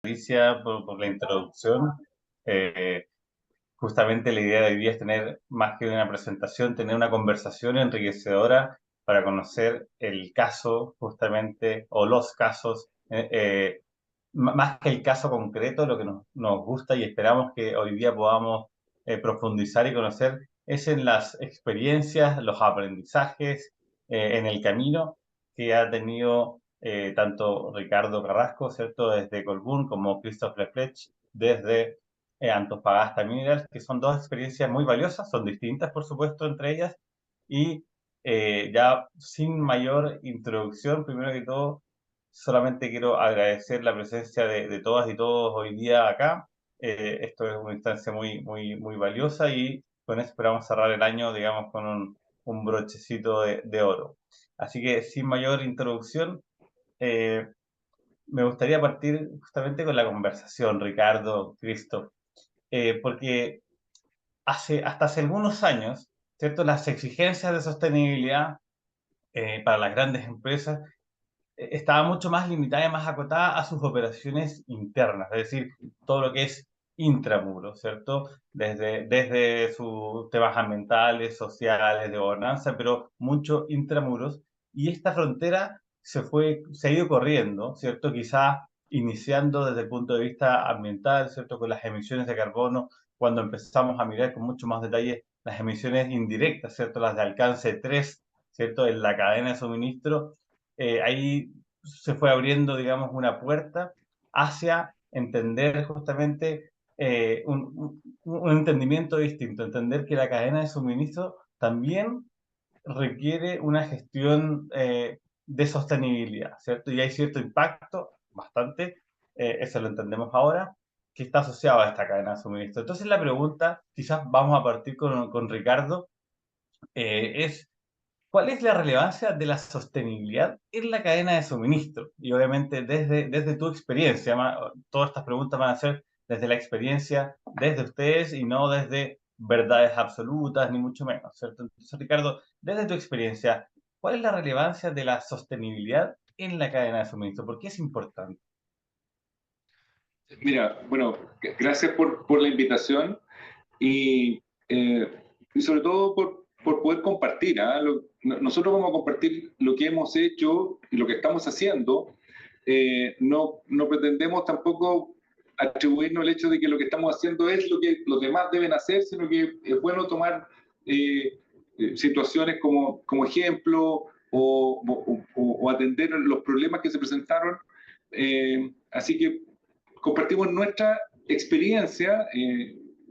Alicia, por la introducción. Eh, Justamente la idea de hoy día es tener, más que una presentación, tener una conversación enriquecedora para conocer el caso, justamente, o los casos, más que el caso concreto, lo que nos gusta y esperamos que hoy día podamos profundizar y conocer es en las experiencias, los aprendizajes en el camino que ha tenido tanto Ricardo Carrasco, ¿cierto? Desde Colbún, como Christoph Lepech, desde Antofagasta Minerals, que son dos experiencias muy valiosas, son distintas, por supuesto, entre ellas, y ya sin mayor introducción, primero que todo, solamente quiero agradecer la presencia de todas y todos hoy día acá. Esto es una instancia muy valiosa y con eso esperamos cerrar el año, digamos, con un brochecito de oro. Así que sin mayor introducción, eh, me gustaría partir justamente con la conversación, Ricardo, Cristo, porque hasta hace algunos años, ¿cierto? Las exigencias de sostenibilidad para las grandes empresas estaba mucho más limitada y más acotada a sus operaciones internas, es decir, todo lo que es intramuros, ¿cierto? Desde sus temas ambientales, sociales, de gobernanza, pero mucho intramuros. Y esta frontera se ha ido corriendo, ¿cierto? Quizá iniciando desde el punto de vista ambiental, ¿cierto? Con las emisiones de carbono, cuando empezamos a mirar con mucho más detalle las emisiones indirectas, ¿cierto? Las de alcance 3, ¿cierto? En la cadena de suministro, ahí se fue abriendo, digamos, una puerta hacia entender justamente un entendimiento distinto, entender que la cadena de suministro también requiere una gestión de sostenibilidad, ¿cierto? Y hay cierto impacto, bastante, eso lo entendemos ahora, que está asociado a esta cadena de suministro. Entonces la pregunta, quizás vamos a partir con Ricardo, es ¿cuál es la relevancia de la sostenibilidad en la cadena de suministro? Y obviamente desde tu experiencia, todas estas preguntas van a ser desde la experiencia, desde ustedes y no desde verdades absolutas, ni mucho menos, ¿cierto? Entonces, Ricardo, desde tu experiencia, ¿cuál es la relevancia de la sostenibilidad en la cadena de suministro? ¿Por qué es importante? Mira, bueno, gracias por la invitación y, eh, y sobre todo por poder compartir. ¿Ah? Nosotros vamos a compartir lo que hemos hecho y lo que estamos haciendo. No pretendemos tampoco atribuirnos el hecho de que lo que estamos haciendo es lo que los demás deben hacer, sino que es bueno tomar situaciones como ejemplo o atender los problemas que se presentaron. Así que compartimos nuestra experiencia,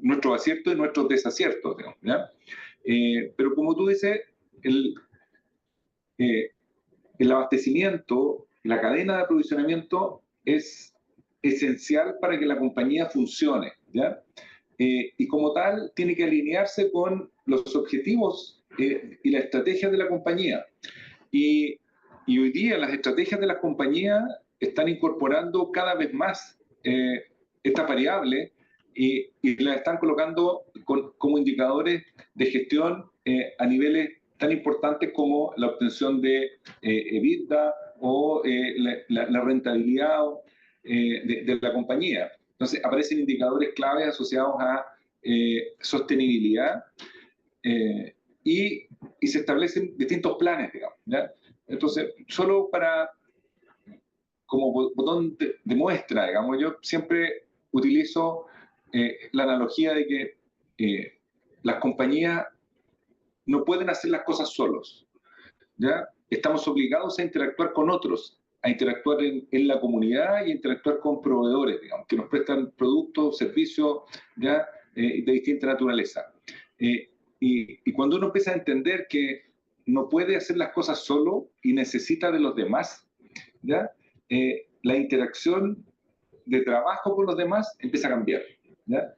nuestros aciertos y nuestros desaciertos, digamos, ¿ya? Pero como tú dices, el, eh, el abastecimiento, la cadena de aprovisionamiento es esencial para que la compañía funcione, ¿ya? Y como tal, tiene que alinearse con los objetivos y la estrategia de la compañía. Y, y hoy día las estrategias de las compañías están incorporando cada vez más esta variable y las están colocando como indicadores de gestión a niveles tan importantes como la obtención de EBITDA o la rentabilidad de la compañía. Entonces aparecen indicadores claves asociados a sostenibilidad eh, y, y, se establecen distintos planes, digamos. ¿Ya? Entonces, solo para, como botón de muestra, digamos, yo siempre utilizo la analogía de que las compañías no pueden hacer las cosas solos, ¿ya? Estamos obligados a interactuar con otros, a interactuar en la comunidad y a interactuar con proveedores, digamos, que nos prestan productos, servicios, ¿ya? De distinta naturaleza. Y cuando uno empieza a entender que no puede hacer las cosas solo y necesita de los demás, ¿ya? La interacción de trabajo con los demás empieza a cambiar, ¿ya?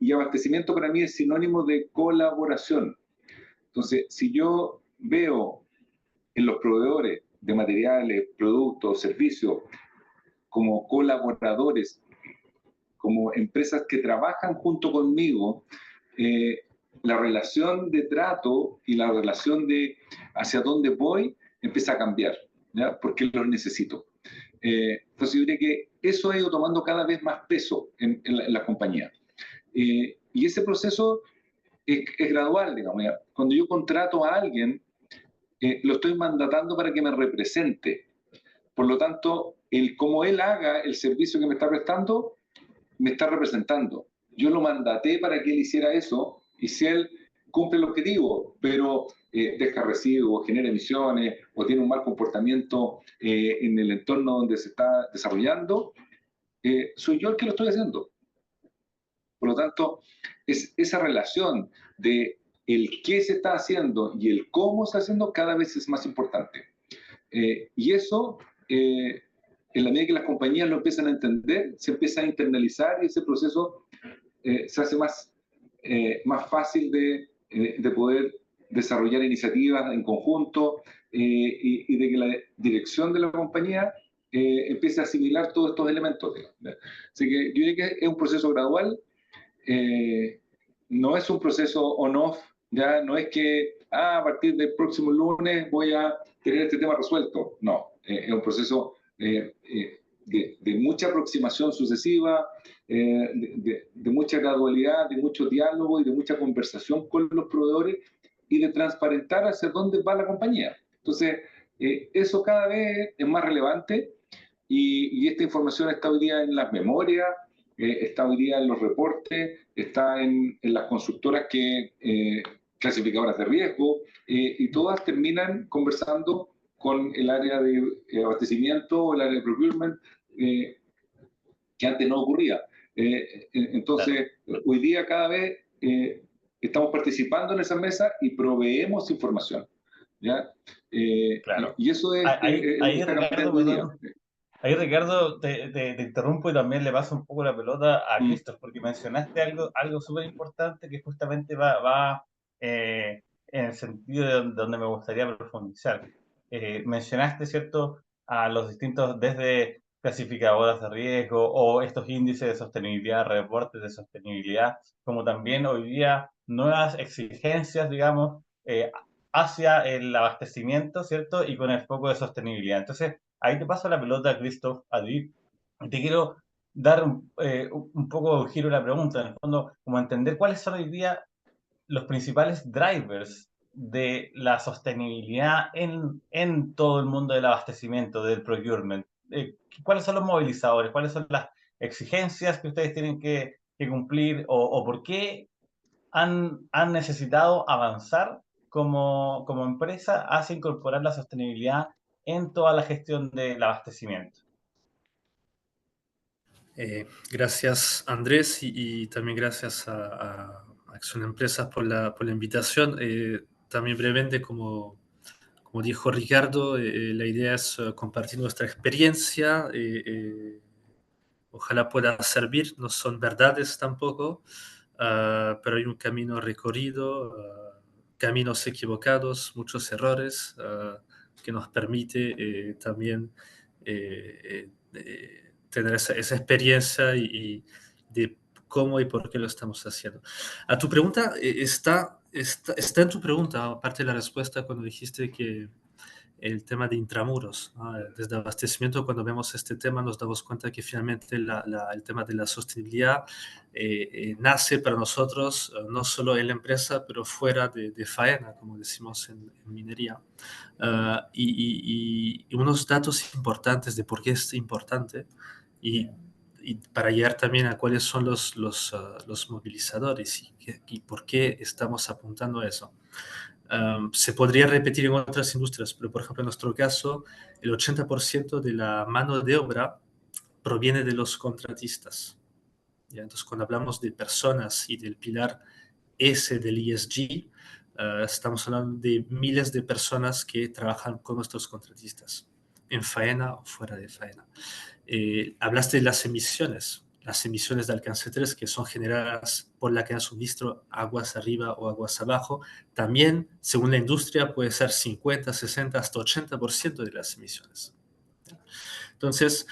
Y abastecimiento para mí es sinónimo de colaboración. Entonces, si yo veo en los proveedores de materiales, productos, servicios, como colaboradores, como empresas que trabajan junto conmigo, eh, la relación de trato y la relación de hacia dónde voy empieza a cambiar, ¿ya? Porque los necesito. Entonces yo diría que eso ha ido tomando cada vez más peso en la compañía. Y ese proceso es gradual, digamos. ¿Ya? Cuando yo contrato a alguien, lo estoy mandatando para que me represente. Por lo tanto, cómo él haga el servicio que me está prestando, me está representando. Yo lo mandaté para que él hiciera eso, y si él cumple el objetivo, pero deja residuos, genera emisiones o tiene un mal comportamiento en el entorno donde se está desarrollando, soy yo el que lo estoy haciendo. Por lo tanto, esa relación de el qué se está haciendo y el cómo se está haciendo cada vez es más importante. Y eso, en la medida que las compañías lo empiezan a entender, se empieza a internalizar y ese proceso se hace más fácil de poder desarrollar iniciativas en conjunto y de que la dirección de la compañía empiece a asimilar todos estos elementos. Así que yo diría que es un proceso gradual, no es un proceso on-off, ya no es que a partir del próximo lunes voy a tener este tema resuelto. No, es un proceso de mucha aproximación sucesiva, de mucha gradualidad, de mucho diálogo y de mucha conversación con los proveedores y de transparentar hacia dónde va la compañía. Entonces, eso cada vez es más relevante y esta información está hoy día en las memorias, está hoy día en los reportes, está en las constructoras clasificadoras de riesgo, y todas terminan conversando con el área de abastecimiento o el área de procurement, que antes no ocurría. Entonces, hoy día cada vez estamos participando en esa mesa y proveemos información. ¿Ya? Claro. Y eso es Ahí, está Ricardo, cambiando hoy día. perdón. Ahí, Ricardo, te interrumpo y también le paso un poco la pelota a Christoph, porque mencionaste algo súper importante que justamente va en el sentido de donde me gustaría profundizar. Mencionaste, ¿cierto?, a los distintos, desde clasificadoras de riesgo o estos índices de sostenibilidad, reportes de sostenibilidad, como también hoy día nuevas exigencias, digamos, hacia el abastecimiento, ¿cierto?, y con el foco de sostenibilidad. Entonces, ahí te paso la pelota, Christoph, a ti. Te quiero dar un poco de giro a la pregunta, en el fondo, como entender cuáles son hoy día los principales drivers de la sostenibilidad en todo el mundo del abastecimiento, del procurement. ¿Cuáles son los movilizadores? ¿Cuáles son las exigencias que ustedes tienen que cumplir? O por qué han necesitado avanzar como empresa hacia incorporar la sostenibilidad en toda la gestión del abastecimiento? Gracias, Andrés, y también gracias a Acción Empresas por la invitación. También brevemente, como dijo Ricardo, la idea es compartir nuestra experiencia. Ojalá pueda servir, no son verdades tampoco, pero hay un camino recorrido, caminos equivocados, muchos errores, que nos permite también tener esa experiencia y de cómo y por qué lo estamos haciendo. A tu pregunta, está en tu pregunta, aparte de la respuesta cuando dijiste que el tema de intramuros, ¿no? Desde abastecimiento, cuando vemos este tema, nos damos cuenta que finalmente el tema de la sostenibilidad nace para nosotros, no solo en la empresa, pero fuera de faena, como decimos en minería. Y unos datos importantes de por qué es importante y, y para llegar también a cuáles son los movilizadores y por qué estamos apuntando a eso. Se podría repetir en otras industrias, pero por ejemplo en nuestro caso, el 80% de la mano de obra proviene de los contratistas. ¿Ya? Entonces, cuando hablamos de personas y del pilar S del ESG, estamos hablando de miles de personas que trabajan con nuestros contratistas, en faena o fuera de faena. Hablaste de las emisiones de alcance 3 que son generadas por la cadena de suministro, aguas arriba o aguas abajo. También, según la industria, puede ser 50, 60, hasta 80% de las emisiones. Entonces,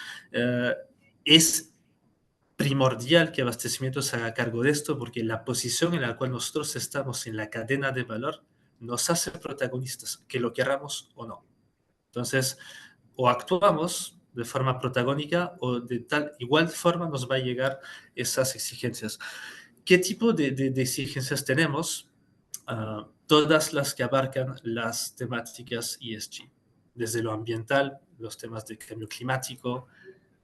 es primordial que abastecimiento se haga cargo de esto porque la posición en la cual nosotros estamos en la cadena de valor nos hace protagonistas, que lo queramos o no. Entonces, o actuamos de forma protagónica o de tal igual forma nos va a llegar esas exigencias. ¿Qué tipo de exigencias tenemos? Todas las que abarcan las temáticas ESG, desde lo ambiental, los temas de cambio climático,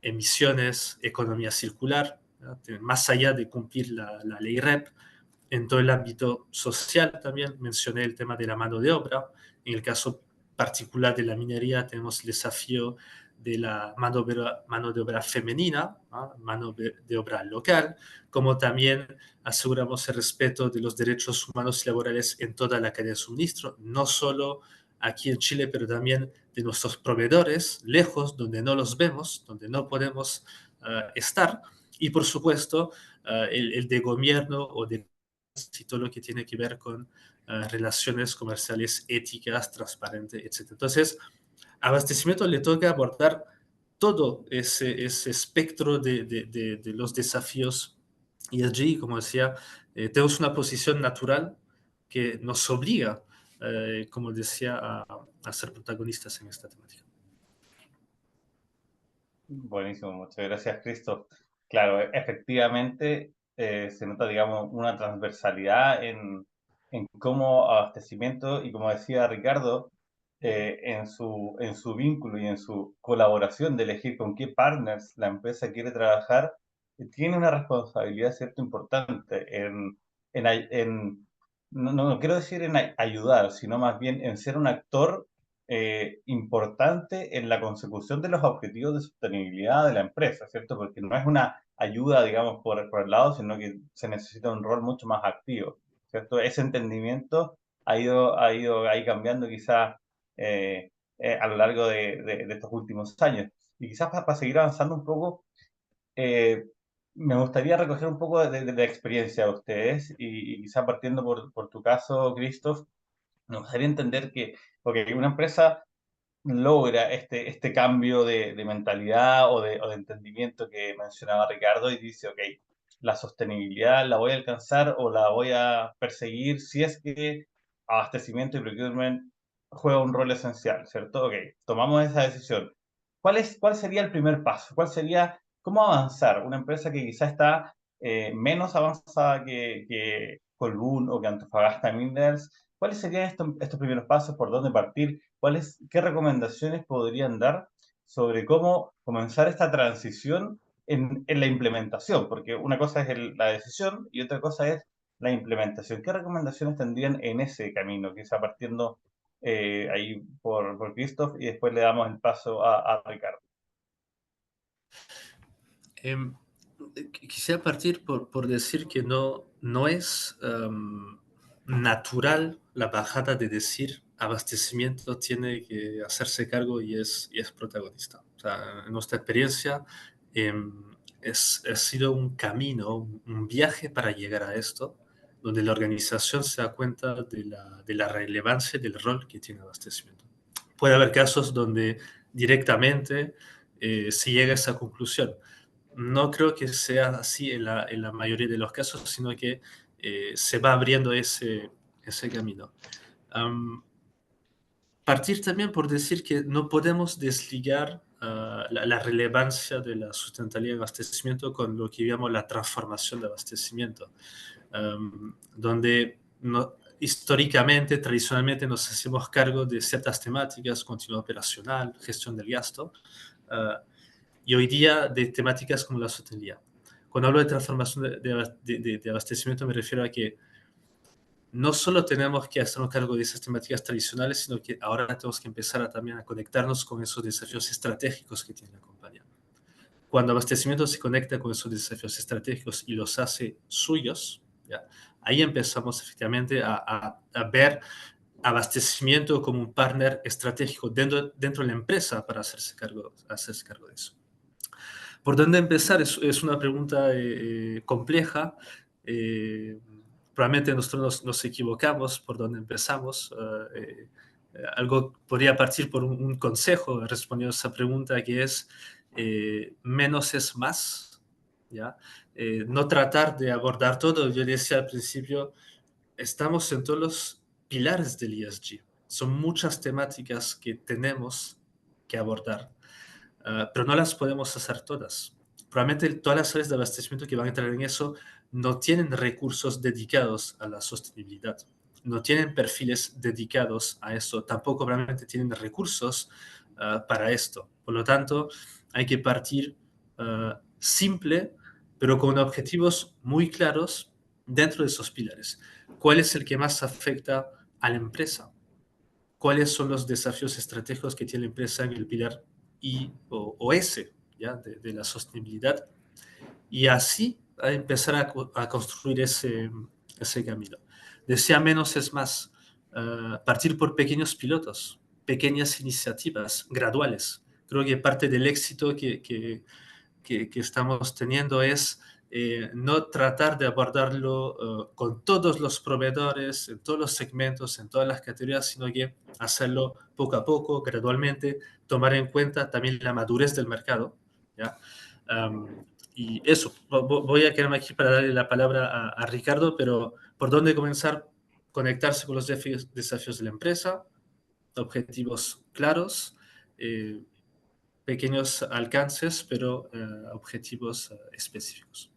emisiones, economía circular, ¿no? Más allá de cumplir la ley REP, en todo el ámbito social también mencioné el tema de la mano de obra. En el caso particular de la minería tenemos el desafío de la mano de obra femenina, ¿no? Mano de obra local, como también aseguramos el respeto de los derechos humanos y laborales en toda la cadena de suministro, no solo aquí en Chile, pero también de nuestros proveedores, lejos, donde no los vemos, donde no podemos estar, y por supuesto el de gobierno o de y todo lo que tiene que ver con relaciones comerciales éticas, transparentes, etc. Entonces, abastecimiento le toca abordar todo ese espectro de los desafíos. Y allí, como decía, tenemos una posición natural que nos obliga, como decía, a ser protagonistas en esta temática. Buenísimo, muchas gracias, Cristo. Claro, efectivamente se nota, digamos, una transversalidad en cómo abastecimiento y como decía Ricardo, en su vínculo y en su colaboración de elegir con qué partners la empresa quiere trabajar, tiene una responsabilidad, cierto, importante no quiero decir en ayudar, sino más bien en ser un actor importante en la consecución de los objetivos de sostenibilidad de la empresa, ¿cierto? Porque no es una ayuda, digamos, por el lado, sino que se necesita un rol mucho más activo, ¿cierto? Ese entendimiento ha ido ahí cambiando quizás a lo largo de estos últimos años. Y quizás para seguir avanzando un poco, eh, me gustaría recoger un poco de la experiencia de ustedes y quizás partiendo por tu caso, Christoph, me gustaría entender que, porque una empresa logra este cambio de mentalidad o de entendimiento que mencionaba Ricardo y dice, ok, la sostenibilidad la voy a alcanzar o la voy a perseguir si es que abastecimiento y procurement juega un rol esencial, ¿cierto? Ok, tomamos esa decisión. ¿Cuál sería el primer paso? ¿Cuál sería, cómo avanzar? Una empresa que quizá está menos avanzada que Colbún o que Antofagasta Minerals, ¿cuáles serían estos primeros pasos? ¿Por dónde partir? ¿Qué recomendaciones podrían dar sobre cómo comenzar esta transición en la implementación? Porque una cosa es la decisión y otra cosa es la implementación. ¿Qué recomendaciones tendrían en ese camino? Quizá partiendo ahí por Christoph y después le damos el paso a Ricardo. Em, Quisiera partir por decir que no es natural la bajada de decir abastecimiento tiene que hacerse cargo y es protagonista. O sea, en nuestra experiencia ha sido un camino, un viaje para llegar a esto, donde la organización se da cuenta de la relevancia del rol que tiene abastecimiento. Puede haber casos donde directamente se llega a esa conclusión. No creo que sea así en la mayoría de los casos, sino que se va abriendo ese camino. Um, Partir también por decir que no podemos desligar la relevancia de la sustentabilidad de abastecimiento con lo que llamamos la transformación de abastecimiento, donde históricamente, tradicionalmente nos hacemos cargo de ciertas temáticas, continuidad operacional, gestión del gasto, y hoy día de temáticas como la sostenibilidad. Cuando hablo de transformación de abastecimiento me refiero a que no solo tenemos que hacernos cargo de esas temáticas tradicionales, sino que ahora tenemos que empezar también a conectarnos con esos desafíos estratégicos que tiene la compañía. Cuando abastecimiento se conecta con esos desafíos estratégicos y los hace suyos, ¿ya? Ahí empezamos efectivamente a ver abastecimiento como un partner estratégico dentro de la empresa para hacerse cargo de eso. ¿Por dónde empezar? Es una pregunta compleja. Eh, Probablemente nosotros nos equivocamos por dónde empezamos. Algo podría partir por un consejo respondiendo a esa pregunta que es menos es más, ¿ya? No tratar de abordar todo. Yo decía al principio, estamos en todos los pilares del ESG. Son muchas temáticas que tenemos que abordar. pero no las podemos hacer todas. Probablemente todas las áreas de abastecimiento que van a entrar en eso no tienen recursos dedicados a la sostenibilidad, no tienen perfiles dedicados a eso, tampoco probablemente tienen recursos para esto. Por lo tanto, hay que partir simple, pero con objetivos muy claros dentro de esos pilares. ¿Cuál es el que más afecta a la empresa? ¿Cuáles son los desafíos estratégicos que tiene la empresa en el pilar I o S, ¿ya? De la sostenibilidad? Y así a empezar a construir ese camino. Decía menos es más. Partir por pequeños pilotos, pequeñas iniciativas graduales. Creo que parte del éxito que estamos teniendo es no tratar de abordarlo con todos los proveedores, en todos los segmentos, en todas las categorías, sino que hacerlo poco a poco, gradualmente, tomar en cuenta también la madurez del mercado, ¿ya? Y eso, voy a quedarme aquí para darle la palabra a Ricardo, pero ¿por dónde comenzar? Conectarse con los desafíos de la empresa, objetivos claros, eh, pequeños alcances, pero objetivos específicos.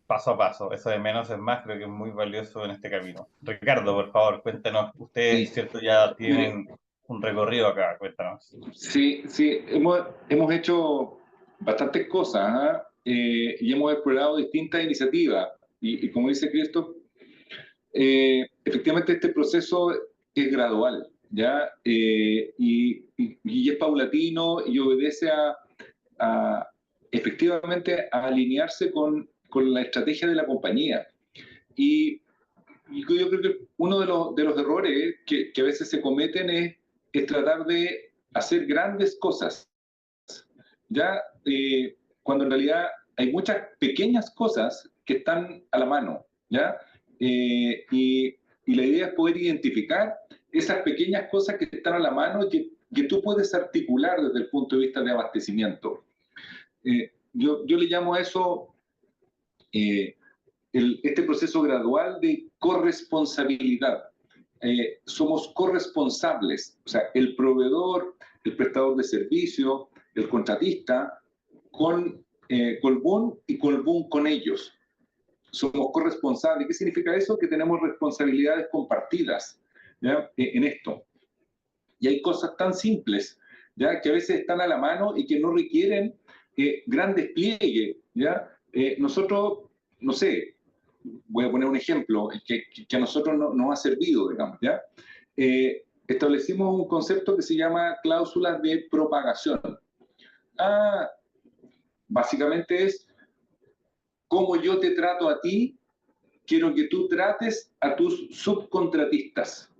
Paso a paso, eso de menos es más, creo que es muy valioso en este camino. Ricardo, por favor, cuéntanos, ustedes, Sí, ¿cierto? Ya mire, tienen un recorrido acá, cuéntanos. sí, hemos hecho bastantes cosas, ¿ah? Y hemos explorado distintas iniciativas. Y como dice Cristo, efectivamente este proceso es gradual, ¿ya? Y es paulatino y obedece a efectivamente a alinearse con la estrategia de la compañía. Y yo creo que uno de los errores que a veces se cometen es tratar de hacer grandes cosas, ya cuando en realidad hay muchas pequeñas cosas que están a la mano, ¿ya? Y la idea es poder identificar esas pequeñas cosas que están a la mano y que tú puedes articular desde el punto de vista de abastecimiento. Yo le llamo a eso este proceso gradual de corresponsabilidad. Somos corresponsables, o sea, el proveedor, el prestador de servicio, el contratista, con Colbún y Colbún con ellos. Somos corresponsables. ¿Qué significa eso? Que tenemos responsabilidades compartidas, ¿ya? En esto. Y hay cosas tan simples, ¿ya? Que a veces están a la mano y que no requieren gran despliegue, ¿ya? Nosotros, no sé, voy a poner un ejemplo que a nosotros nos ha servido, digamos, ¿ya? Establecimos un concepto que se llama cláusulas de propagación. Ah, básicamente es cómo yo te trato a ti, quiero que tú trates a tus subcontratistas.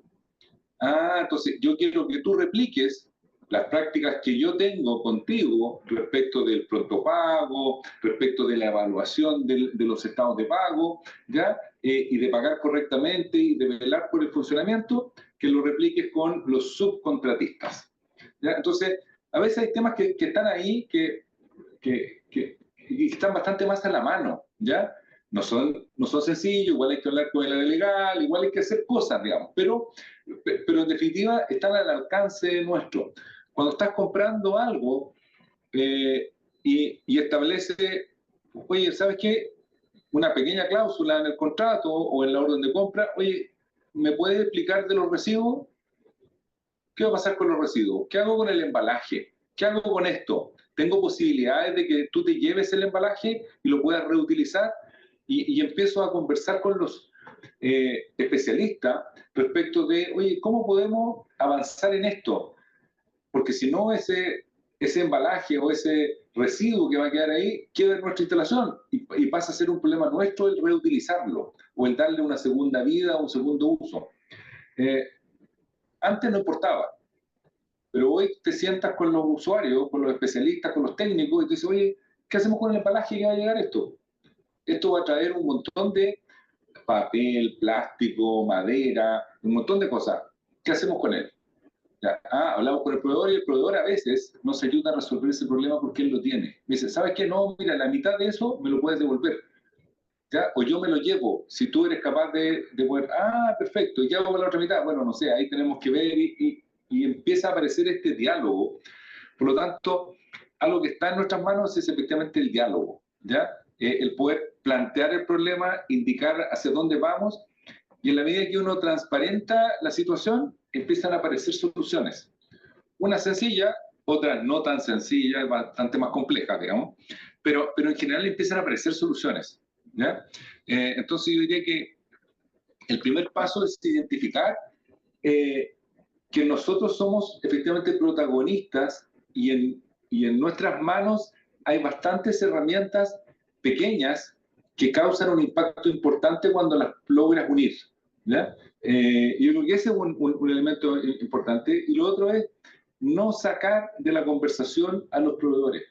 Ah, entonces yo quiero que tú repliques las prácticas que yo tengo contigo respecto del pronto pago, respecto de la evaluación de los estados de pago, ¿ya? Y de pagar correctamente y de velar por el funcionamiento, que lo repliques con los subcontratistas, ¿ya? Entonces, a veces hay temas que están ahí que están bastante más a la mano, ¿ya? No son sencillos, igual hay que hablar con el área legal, igual hay que hacer cosas, digamos, pero en definitiva están al alcance nuestro. Cuando estás comprando algo y establece, oye, ¿sabes qué? Una pequeña cláusula en el contrato o en la orden de compra, oye, ¿me puedes explicar de los residuos? ¿Qué va a pasar con los residuos? ¿Qué hago con el embalaje? ¿Qué hago con esto? ¿Tengo posibilidades de que tú te lleves el embalaje y lo puedas reutilizar? Y empiezo a conversar con los especialistas respecto de, oye, ¿cómo podemos avanzar en esto? Porque si no, ese embalaje o ese residuo que va a quedar ahí queda en nuestra instalación y pasa a ser un problema nuestro el reutilizarlo o el darle una segunda vida o un segundo uso. Antes no importaba, pero hoy te sientas con los usuarios, con los especialistas, con los técnicos y te dices, oye, ¿qué hacemos con el embalaje que va a llegar esto? Esto va a traer un montón de papel, plástico, madera, un montón de cosas. ¿Qué hacemos con él? Ya, hablamos con el proveedor y el proveedor a veces nos ayuda a resolver ese problema porque él lo tiene. Me dice, ¿sabes qué? No, mira, la mitad de eso me lo puedes devolver. ¿Ya? O yo me lo llevo, si tú eres capaz de poder, perfecto, ¿y qué hago con la otra mitad? Bueno, no sé, ahí tenemos que ver y empieza a aparecer este diálogo, Por lo tanto, algo que está en nuestras manos es efectivamente el diálogo, ¿ya? El poder plantear el problema, indicar hacia dónde vamos, y en la medida que uno transparenta la situación, empiezan a aparecer soluciones. Una sencilla, otra no tan sencilla, bastante más compleja, digamos, pero en general empiezan a aparecer soluciones, ¿ya? Entonces yo diría que el primer paso es identificar que nosotros somos efectivamente protagonistas y en nuestras manos hay bastantes herramientas pequeñas que causan un impacto importante cuando las logras unir, ¿ya? Yo creo que ese es un elemento importante. Y lo otro es no sacar de la conversación a los proveedores.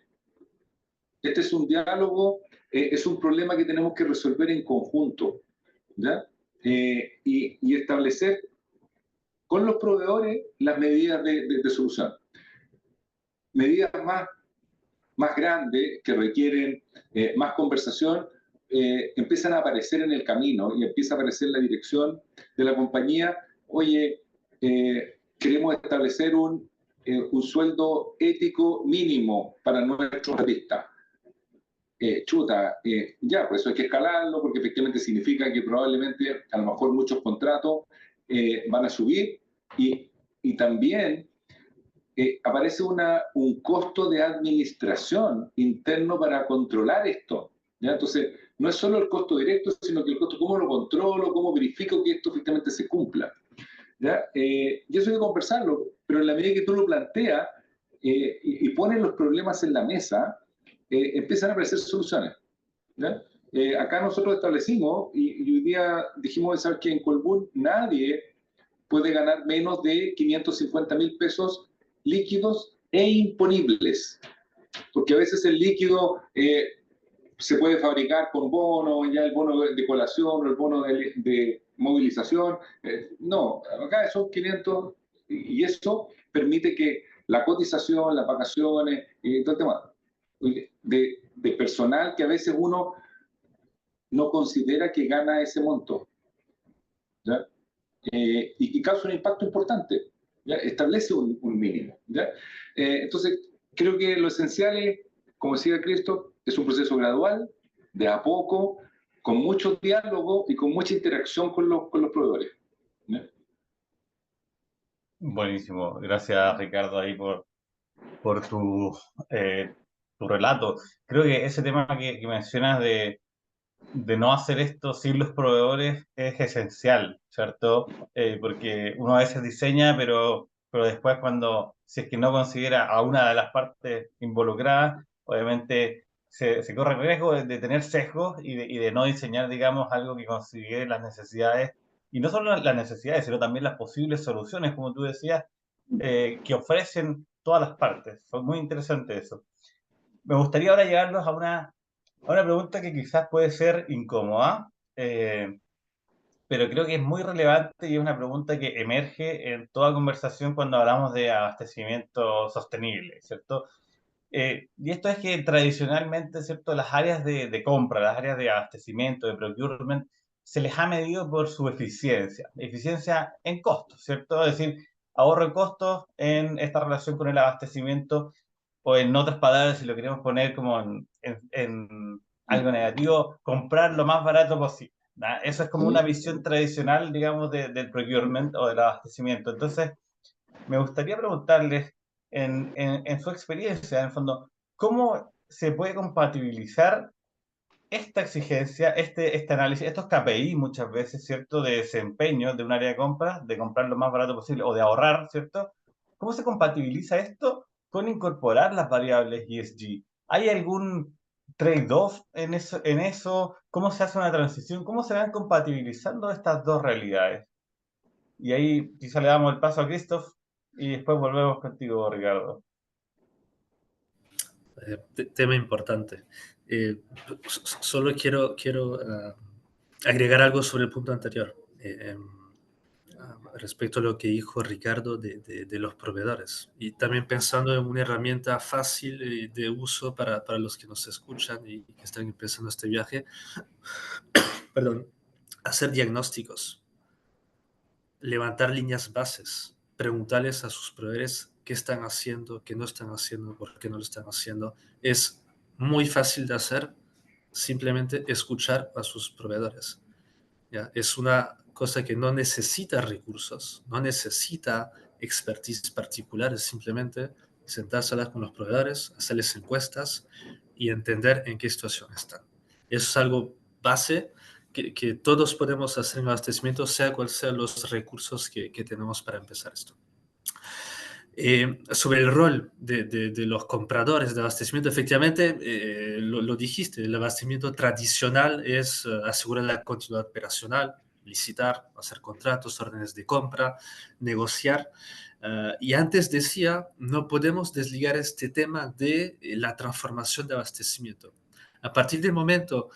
Este es un diálogo, es un problema que tenemos que resolver en conjunto, ¿ya? Y establecer con los proveedores las medidas de solución. Medidas más grandes que requieren más conversación empiezan a aparecer en el camino y empieza a aparecer la dirección de la compañía. Oye, queremos establecer un sueldo ético mínimo para nuestros artistas. Ya, pues eso hay que escalarlo porque efectivamente significa que probablemente a lo mejor muchos contratos van a subir y también aparece un costo de administración interno para controlar esto, ¿ya? Entonces, no es solo el costo directo, sino que el costo, cómo lo controlo, cómo verifico que esto efectivamente se cumpla, ¿ya? Y eso hay que conversarlo, pero en la medida que tú lo planteas y pones los problemas en la mesa, empiezan a aparecer soluciones, ¿ya? Acá nosotros establecimos, y hoy día dijimos, ¿sabes qué? En Colbún nadie puede ganar menos de 550.000 pesos líquidos e imponibles, porque a veces el líquido se puede fabricar con bono, ya el bono de colación o el bono de movilización. No, acá son 500 y eso permite que la cotización, las vacaciones, todo el tema de personal que a veces uno no considera que gana ese monto, ¿ya? Y causa un impacto importante, ¿ya? Establece un mínimo, ¿ya? Entonces, creo que lo esencial es, como decía Cristo, es un proceso gradual, de a poco, con mucho diálogo y con mucha interacción con los proveedores, ¿ya? Buenísimo. Gracias, Ricardo, ahí por tu relato. Creo que ese tema que mencionas de no hacer esto sin los proveedores es esencial, ¿cierto? Porque uno a veces diseña, pero después si es que no considera a una de las partes involucradas, obviamente se corre el riesgo de tener sesgos y de no diseñar, digamos, algo que considere las necesidades, y no solo las necesidades, sino también las posibles soluciones, como tú decías, que ofrecen todas las partes. Fue muy interesante eso. Me gustaría ahora llevarlos a una pregunta que quizás puede ser incómoda, pero creo que es muy relevante y es una pregunta que emerge en toda conversación cuando hablamos de abastecimiento sostenible, ¿cierto? Y esto es que tradicionalmente, ¿cierto? Las áreas de compra, las áreas de abastecimiento, de procurement, se les ha medido por su eficiencia en costos, ¿cierto? Es decir, ahorro de costos en esta relación con el abastecimiento, o en otras palabras, si lo queremos poner como en algo negativo, comprar lo más barato posible, ¿no? Eso es como una visión tradicional, digamos, del procurement o del abastecimiento. Entonces, me gustaría preguntarles, en su experiencia, en el fondo, ¿cómo se puede compatibilizar esta exigencia, este análisis, estos KPI muchas veces, ¿cierto?, de desempeño de un área de compras, de comprar lo más barato posible o de ahorrar, ¿cierto? ¿Cómo se compatibiliza esto con incorporar las variables ESG? ¿Hay algún trade-off en eso? ¿Cómo se hace una transición? ¿Cómo se van compatibilizando estas dos realidades? Y ahí quizá le damos el paso a Christoph y después volvemos contigo, Ricardo. Tema importante. Solo quiero agregar algo sobre el punto anterior, respecto a lo que dijo Ricardo de los proveedores. Y también pensando en una herramienta fácil de uso para los que nos escuchan y que están empezando este viaje. Perdón, hacer diagnósticos, levantar líneas bases, preguntarles a sus proveedores qué están haciendo, qué no están haciendo, por qué no lo están haciendo. Es muy fácil de hacer, simplemente escuchar a sus proveedores. ¿Ya? Es una cosa que no necesita recursos, no necesita expertise particulares, simplemente sentarse a hablar con los proveedores, hacerles encuestas y entender en qué situación están. Eso es algo base que todos podemos hacer en abastecimiento, sea cual sean los recursos que tenemos para empezar esto. Sobre el rol de los compradores de abastecimiento, efectivamente, lo dijiste, el abastecimiento tradicional es asegurar la continuidad operacional, licitar, hacer contratos, órdenes de compra, negociar. Y antes decía, no podemos desligar este tema de la transformación de abastecimiento. A partir del momento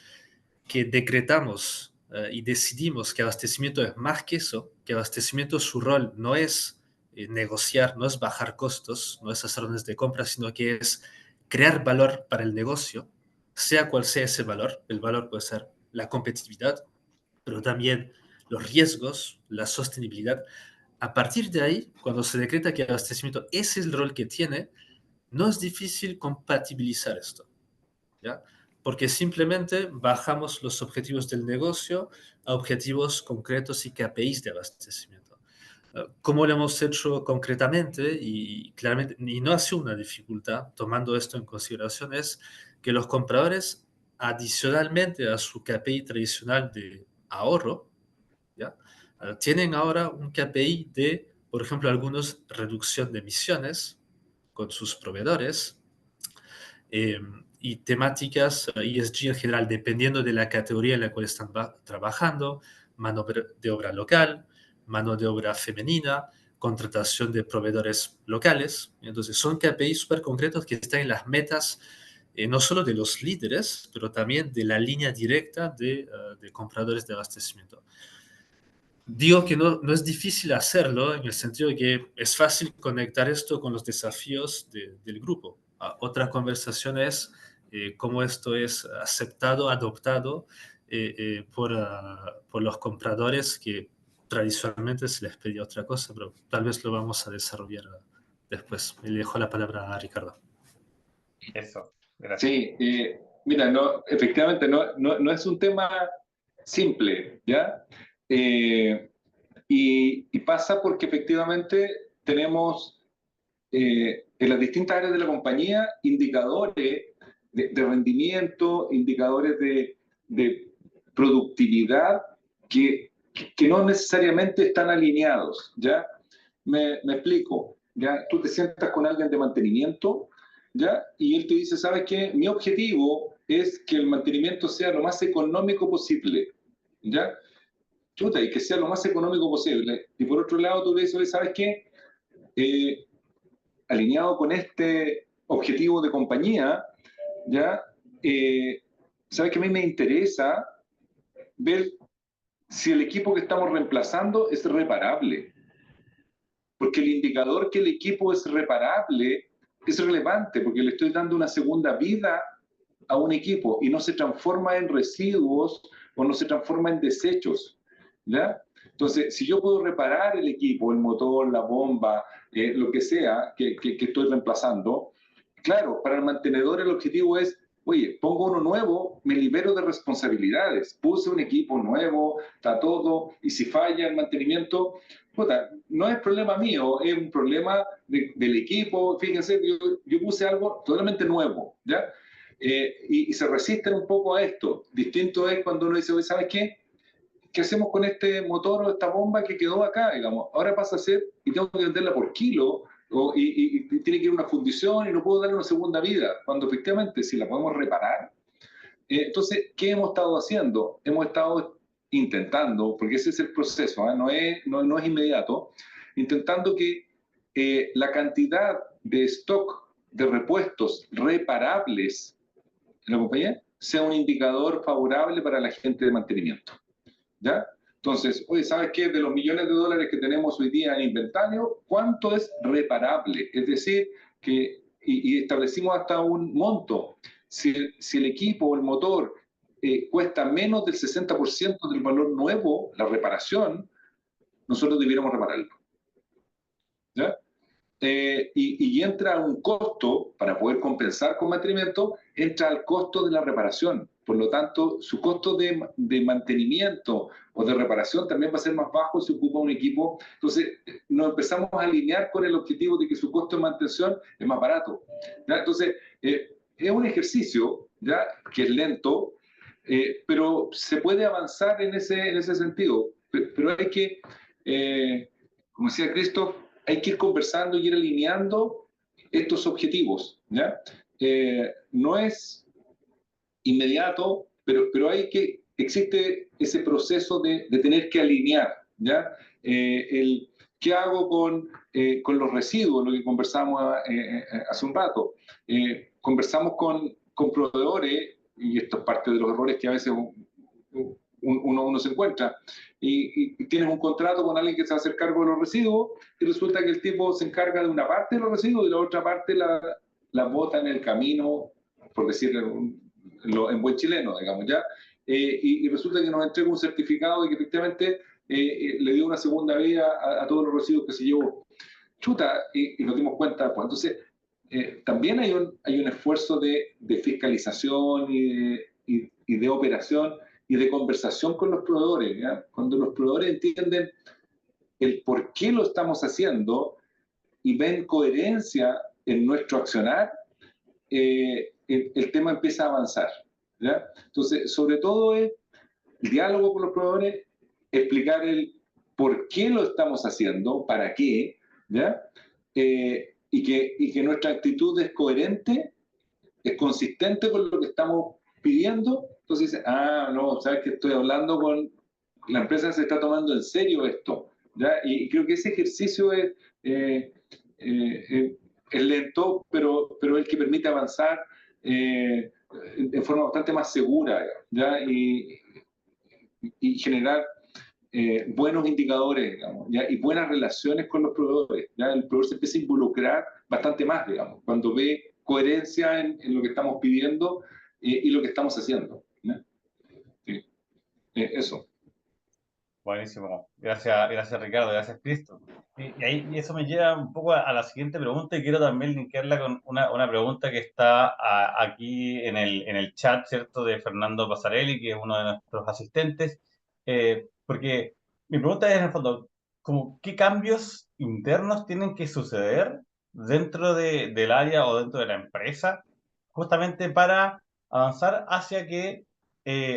que decretamos y decidimos que abastecimiento es más que eso, que abastecimiento su rol no es negociar, no es bajar costos, no es hacer órdenes de compra, sino que es crear valor para el negocio, sea cual sea ese valor. El valor puede ser la competitividad, pero también los riesgos, la sostenibilidad. A partir de ahí, cuando se decreta que abastecimiento ese es el rol que tiene, no es difícil compatibilizar esto, ¿ya? Porque simplemente bajamos los objetivos del negocio a objetivos concretos y KPIs de abastecimiento. ¿Cómo lo hemos hecho concretamente? Y claramente, y no ha sido una dificultad, tomando esto en consideración, es que los compradores, adicionalmente a su KPI tradicional de ahorro, ¿ya? Tienen ahora un KPI de, por ejemplo, algunos reducción de emisiones con sus proveedores, eh, y temáticas ESG en general, dependiendo de la categoría en la cual están trabajando, mano de obra local, mano de obra femenina, contratación de proveedores locales. Entonces, son KPIs súper concretos que están en las metas, no solo de los líderes, pero también de la línea directa de compradores de abastecimiento. Digo que no es difícil hacerlo en el sentido de que es fácil conectar esto con los desafíos del grupo. Otra conversación es cómo esto es aceptado, adoptado por los compradores que tradicionalmente se les pedía otra cosa, pero tal vez lo vamos a desarrollar después. Le dejo la palabra a Ricardo. Eso, gracias. Sí, mira, no, efectivamente no es un tema simple, ¿ya? Y pasa porque efectivamente tenemos en las distintas áreas de la compañía indicadores de rendimiento, indicadores de productividad que no necesariamente están alineados, ¿ya? Me explico, ¿ya? Tú te sientas con alguien de mantenimiento, ¿ya? Y él te dice, ¿sabes qué? Mi objetivo es que el mantenimiento sea lo más económico posible, ¿ya? Chuta, y que sea lo más económico posible. Y por otro lado, tú le dices, ¿sabes qué? Alineado con este objetivo de compañía, ¿ya? ¿Sabes qué? A mí me interesa ver si el equipo que estamos reemplazando es reparable. Porque el indicador que el equipo es reparable es relevante, porque le estoy dando una segunda vida a un equipo y no se transforma en residuos o no se transforma en desechos, ¿ya? Entonces, si yo puedo reparar el equipo, el motor, la bomba, lo que sea que estoy reemplazando, claro, para el mantenedor el objetivo es, oye, pongo uno nuevo, me libero de responsabilidades, puse un equipo nuevo, está todo, y si falla el mantenimiento, puta, no es problema mío, es un problema del equipo. Fíjense, yo puse algo totalmente nuevo, ¿ya? Y se resisten un poco a esto. Distinto es cuando uno dice, oye, ¿sabes qué? ¿Qué hacemos con este motor o esta bomba que quedó acá? Digamos, ahora pasa a ser, y tengo que venderla por kilo, y tiene que ir a una fundición y no puedo darle una segunda vida, cuando efectivamente si la podemos reparar. Entonces, ¿qué hemos estado haciendo? Hemos estado intentando, porque ese es el proceso, ¿eh? No es inmediato, intentando que la cantidad de stock de repuestos reparables en la compañía sea un indicador favorable para la gente de mantenimiento, ¿ya? Entonces, oye, ¿sabes qué? De los millones de dólares que tenemos hoy día en inventario, ¿cuánto es reparable? Es decir, que, y establecimos hasta un monto. Si el equipo o el motor cuesta menos del 60% del valor nuevo, la reparación, nosotros debiéramos repararlo, ¿ya? y entra un costo para poder compensar con mantenimiento, entra al costo de la reparación. Por lo tanto, su costo de mantenimiento o de reparación también va a ser más bajo si ocupa un equipo. Entonces, nos empezamos a alinear con el objetivo de que su costo de mantención es más barato, ¿ya? Entonces, es un ejercicio, ¿ya?, que es lento, pero se puede avanzar en ese sentido. Pero hay que, como decía Christoph, hay que ir conversando y ir alineando estos objetivos, ¿ya? No es inmediato, pero existe ese proceso de tener que alinear, ¿ya? ¿Qué hago con los residuos? Lo que conversamos hace un rato. Conversamos con proveedores, y esto es parte de los errores que a veces uno se encuentra, y tienes un contrato con alguien que se va a hacer cargo de los residuos, y resulta que el tipo se encarga de una parte de los residuos y la otra parte la bota en el camino, por decirlo en buen chileno, digamos, ¿ya? Y resulta que nos entrega un certificado de que efectivamente le dio una segunda vida a todos los residuos que se llevó. Chuta, y nos dimos cuenta, pues entonces también hay un esfuerzo de fiscalización y de operación y de conversación con los proveedores, ¿ya? Cuando los proveedores entienden el por qué lo estamos haciendo y ven coherencia en nuestro accionar, el tema empieza a avanzar, ¿ya? Entonces, sobre todo es el diálogo con los proveedores, explicar el por qué lo estamos haciendo, para qué, ¿ya? Y que nuestra actitud es coherente, es consistente con lo que estamos pidiendo. Entonces dice, no, sabes que estoy hablando con la empresa, se está tomando en serio esto, ¿ya? Y creo que ese ejercicio es lento, pero el que permite avanzar en forma bastante más segura, ¿ya? Y generar buenos indicadores, digamos, ¿ya? Y buenas relaciones con los proveedores, ¿ya? El proveedor se empieza a involucrar bastante más, digamos, cuando ve coherencia en lo que estamos pidiendo y lo que estamos haciendo, ¿ya? Sí. Eso. Buenísimo. Gracias Ricardo, gracias Cristo. Y eso me lleva un poco a la siguiente pregunta, y quiero también linkearla con una pregunta que está aquí en el chat, ¿cierto?, de Fernando Pasarelli, que es uno de nuestros asistentes. Porque mi pregunta es, en el fondo, como, ¿qué cambios internos tienen que suceder dentro del área o dentro de la empresa justamente para avanzar hacia que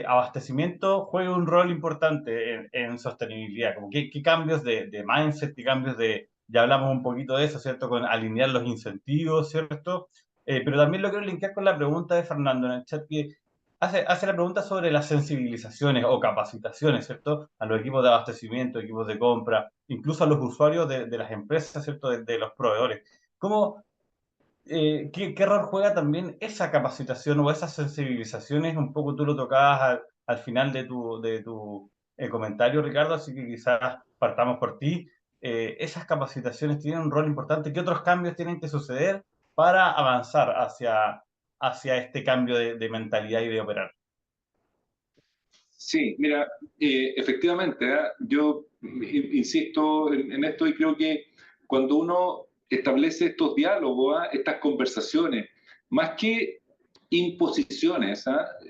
abastecimiento juegue un rol importante en sostenibilidad? Como qué cambios de mindset, qué cambios ya hablamos un poquito de eso, ¿cierto? Con alinear los incentivos, ¿cierto? Pero también lo quiero linkear con la pregunta de Fernando en el chat, que hace la pregunta sobre las sensibilizaciones o capacitaciones, ¿cierto? A los equipos de abastecimiento, equipos de compra, incluso a los usuarios de las empresas, ¿cierto? De los proveedores. ¿Cómo, qué rol juega también esa capacitación o esas sensibilizaciones? Un poco tú lo tocabas al final de tu comentario, Ricardo, así que quizás partamos por ti. Esas capacitaciones tienen un rol importante. ¿Qué otros cambios tienen que suceder para avanzar hacia este cambio de mentalidad y de operar? Sí, mira, efectivamente, yo insisto en esto y creo que cuando uno establece estos diálogos, estas conversaciones, más que imposiciones,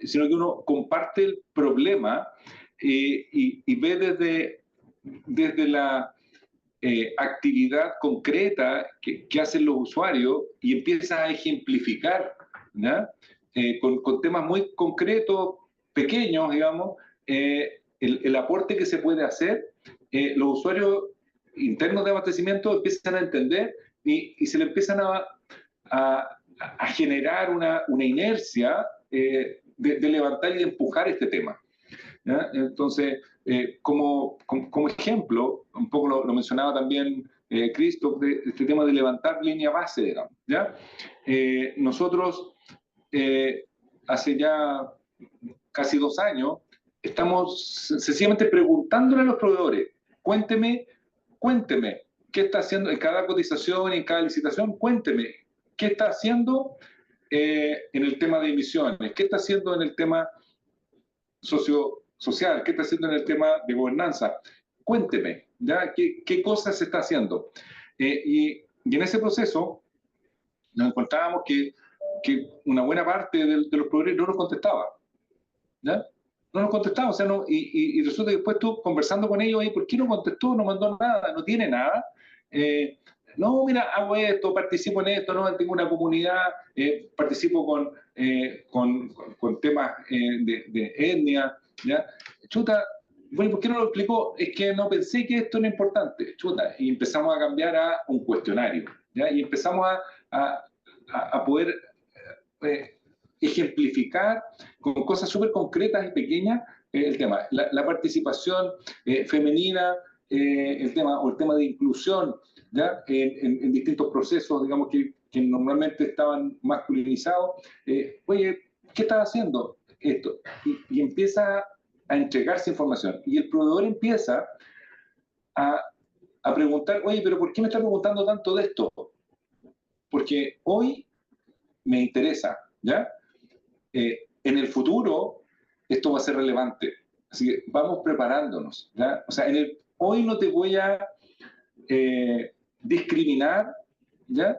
sino que uno comparte el problema y ve desde la actividad concreta que hacen los usuarios y empieza a ejemplificar, ¿ya? Con temas muy concretos, pequeños, digamos, el aporte que se puede hacer, los usuarios internos de abastecimiento empiezan a entender y se le empiezan a generar una inercia de levantar y de empujar este tema, ¿ya? Entonces, como ejemplo, un poco lo mencionaba también Christoph, de este tema de levantar línea base, digamos, ¿ya? Nosotros, hace ya casi 2 años, estamos sencillamente preguntándole a los proveedores, cuénteme, ¿qué está haciendo en cada cotización y en cada licitación? Cuénteme, ¿qué está haciendo en el tema de emisiones? ¿Qué está haciendo en el tema social? ¿Qué está haciendo en el tema de gobernanza? Cuénteme, ¿ya? ¿Qué cosas se está haciendo? y en ese proceso nos encontrábamos que una buena parte de los proveedores no nos contestaba, ¿ya? No nos contestaba, o sea, no, y resulta que después tú conversando con ellos, ¿por qué no contestó? No mandó nada, no tiene nada. No, mira, hago esto, participo en esto, no tengo una comunidad, participo con temas de etnia, ¿ya? Chuta, bueno, ¿por qué no lo explicó? Es que no pensé que esto era importante, chuta, y empezamos a cambiar a un cuestionario, ¿ya? Y empezamos a poder ejemplificar con cosas súper concretas y pequeñas el tema. La participación femenina, el tema de inclusión, ¿ya? En distintos procesos, digamos, que normalmente estaban masculinizados. Oye, ¿qué estás haciendo? Esto. Y empieza a entregarse información. Y el proveedor empieza a, a preguntar, oye, pero ¿por qué me está preguntando tanto de esto? Porque hoy me interesa, ¿ya? En el futuro esto va a ser relevante. Así que vamos preparándonos, ¿ya? O sea, hoy no te voy a discriminar, ¿ya?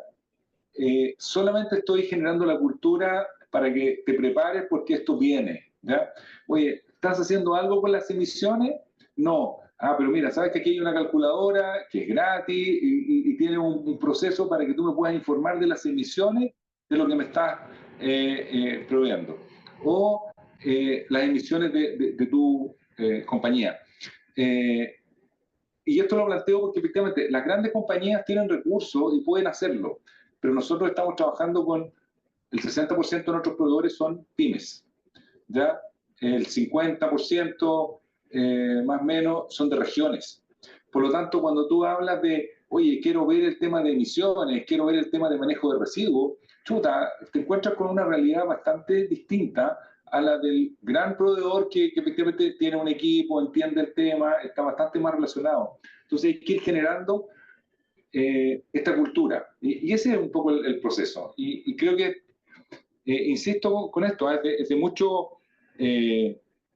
Solamente estoy generando la cultura para que te prepares porque esto viene, ¿ya? Oye, ¿estás haciendo algo con las emisiones? No. Ah, pero mira, sabes que aquí hay una calculadora que es gratis y tiene un proceso para que tú me puedas informar de las emisiones de lo que me estás proveyendo. O las emisiones de tu compañía. Y esto lo planteo porque efectivamente las grandes compañías tienen recursos y pueden hacerlo, pero nosotros estamos trabajando con el 60% de nuestros proveedores son pymes, ¿ya? El 50% más o menos son de regiones. Por lo tanto, cuando tú hablas de, oye, quiero ver el tema de emisiones, quiero ver el tema de manejo de residuos, chuta, te encuentras con una realidad bastante distinta a la del gran proveedor que efectivamente tiene un equipo, entiende el tema, está bastante más relacionado. Entonces hay que ir generando esta cultura. Y ese es un poco el proceso. Y creo que, insisto con esto, es de mucho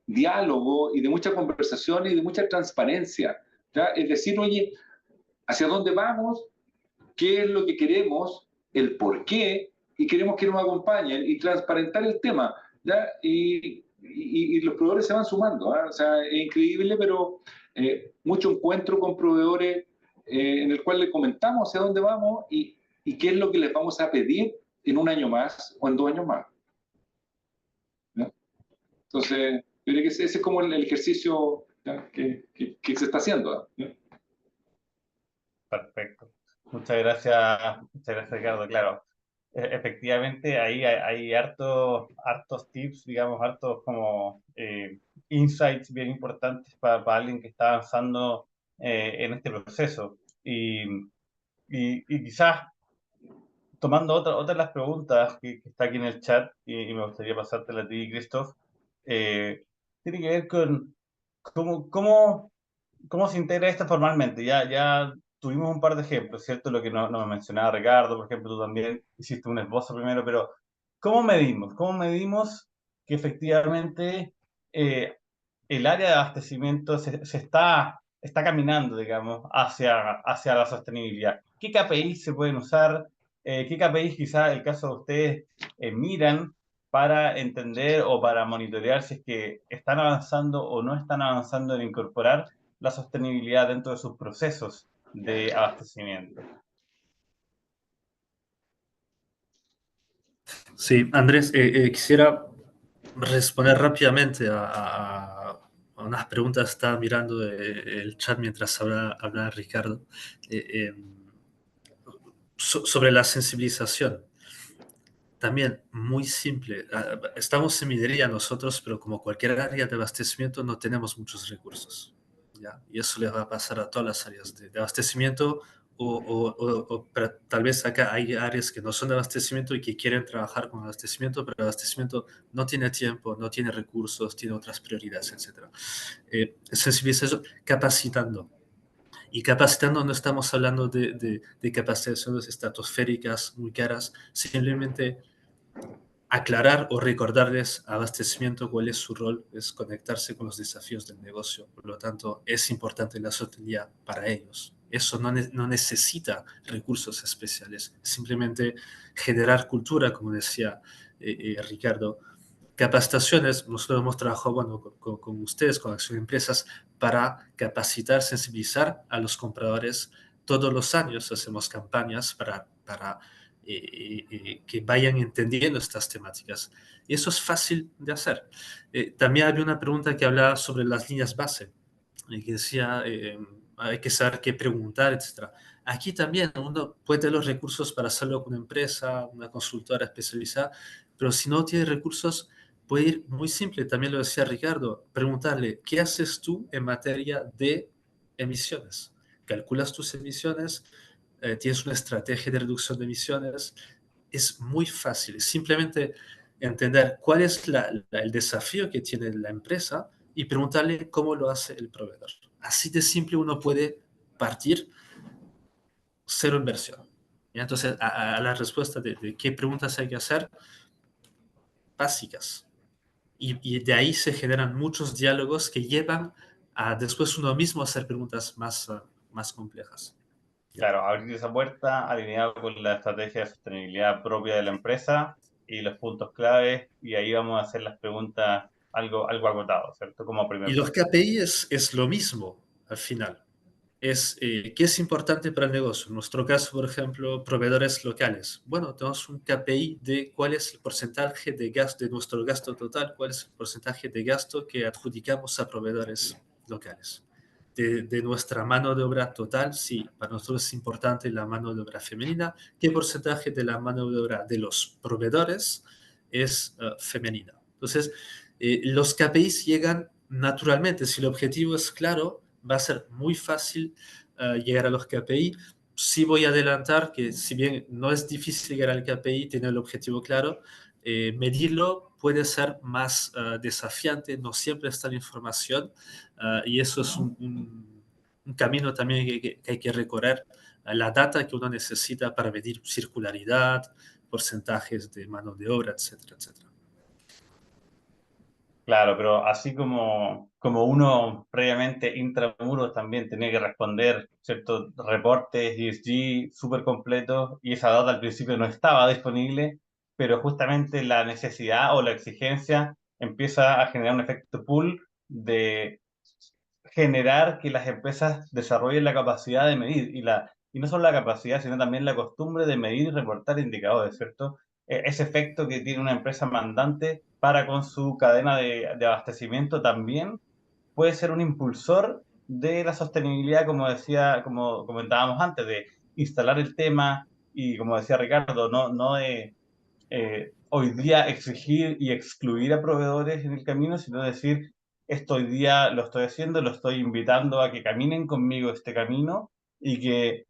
diálogo y de mucha conversación y de mucha transparencia. ¿Ya? Es decir, oye, ¿hacia dónde vamos? ¿Qué es lo que queremos? ¿El por qué? Y queremos que nos acompañen y transparentar el tema. ¿Ya? Y los proveedores se van sumando. ¿eh? O sea, es increíble, pero mucho encuentro con proveedores en el cual le comentamos hacia dónde vamos y qué es lo que les vamos a pedir en un año más o en 2 años más. ¿Ya? Entonces, yo creo que ese es como el ejercicio que se está haciendo. ¿Ya? Perfecto. Muchas gracias, Ricardo. Claro, efectivamente ahí hay hartos tips, digamos, hartos como insights bien importantes para alguien que está avanzando en este proceso. Y quizás tomando otra de las preguntas que está aquí en el chat, y me gustaría pasártela a ti, Christoph, tiene que ver con cómo se integra esto formalmente. Ya tuvimos un par de ejemplos, ¿cierto? Lo que no me mencionaba Ricardo, por ejemplo, tú también hiciste un esbozo primero, pero ¿cómo medimos? ¿Cómo medimos que efectivamente el área de abastecimiento se está caminando, digamos, hacia la sostenibilidad? ¿Qué KPIs se pueden usar? ¿Qué KPIs quizás el caso de ustedes miran para entender o para monitorear si es que están avanzando o no están avanzando en incorporar la sostenibilidad dentro de sus procesos de abastecimiento? Sí, Andrés, quisiera responder rápidamente a unas preguntas. Estaba mirando el chat mientras hablaba Ricardo. Eh, eh, sobre la sensibilización. También muy simple. Estamos en minería nosotros, pero como cualquier área de abastecimiento no tenemos muchos recursos. ¿Ya? Y eso le va a pasar a todas las áreas de abastecimiento pero tal vez acá hay áreas que no son de abastecimiento y que quieren trabajar con abastecimiento, pero el abastecimiento no tiene tiempo, no tiene recursos, tiene otras prioridades, etc. Sensibilización, capacitando. Y capacitando no estamos hablando de capacitaciones estratosféricas muy caras, simplemente aclarar o recordarles a abastecimiento cuál es su rol, es conectarse con los desafíos del negocio. Por lo tanto, es importante la sostenibilidad para ellos. Eso no necesita recursos especiales, simplemente generar cultura, como decía Ricardo. Capacitaciones, nosotros hemos trabajado bueno, con ustedes, con Acción Empresas, para capacitar, sensibilizar a los compradores. Todos los años hacemos campañas para que vayan entendiendo estas temáticas. Y eso es fácil de hacer. También había una pregunta que hablaba sobre las líneas base, y que decía, hay que saber qué preguntar, etc. Aquí también uno puede tener los recursos para hacerlo con una empresa, una consultora especializada, pero si no tiene recursos, puede ir muy simple, también lo decía Ricardo, preguntarle, ¿qué haces tú en materia de emisiones? ¿Calculas tus emisiones? ¿Tienes una estrategia de reducción de emisiones? Es muy fácil, simplemente entender cuál es el desafío que tiene la empresa y preguntarle cómo lo hace el proveedor. Así de simple uno puede partir cero inversión. ¿Ya? Entonces, a la respuesta de qué preguntas hay que hacer, básicas. Y de ahí se generan muchos diálogos que llevan a después uno mismo a hacer preguntas más complejas. Claro, abrir esa puerta alineado con la estrategia de sostenibilidad propia de la empresa y los puntos claves, y ahí vamos a hacer las preguntas algo agotado, ¿cierto? Como Y primer los paso. KPI es lo mismo al final. ¿Qué es importante para el negocio? En nuestro caso, por ejemplo, proveedores locales. Bueno, tenemos un KPI de cuál es el porcentaje de gasto de nuestro gasto total, cuál es el porcentaje de gasto que adjudicamos a proveedores locales. De nuestra mano de obra total, sí, para nosotros es importante la mano de obra femenina. ¿Qué porcentaje de la mano de obra de los proveedores es femenina? Entonces, los KPIs llegan naturalmente. Si el objetivo es claro, va a ser muy fácil llegar a los KPI. Sí voy a adelantar que si bien no es difícil llegar al KPI, tener el objetivo claro, medirlo puede ser más desafiante, no siempre está la información y eso es un camino también que hay que recorrer. La data que uno necesita para medir circularidad, porcentajes de mano de obra, etcétera, etcétera. Claro, pero así como uno previamente intramuros también tenía que responder ciertos reportes ESG súper completos y esa data al principio no estaba disponible, pero justamente la necesidad o la exigencia empieza a generar un efecto pool de generar que las empresas desarrollen la capacidad de medir y no solo la capacidad, sino también la costumbre de medir y reportar indicadores, ¿cierto? Ese efecto que tiene una empresa mandante para con su cadena de abastecimiento también puede ser un impulsor de la sostenibilidad, como decía, como comentábamos antes, de instalar el tema y como decía Ricardo, no de hoy día exigir y excluir a proveedores en el camino, sino decir, esto hoy día lo estoy haciendo, lo estoy invitando a que caminen conmigo este camino y que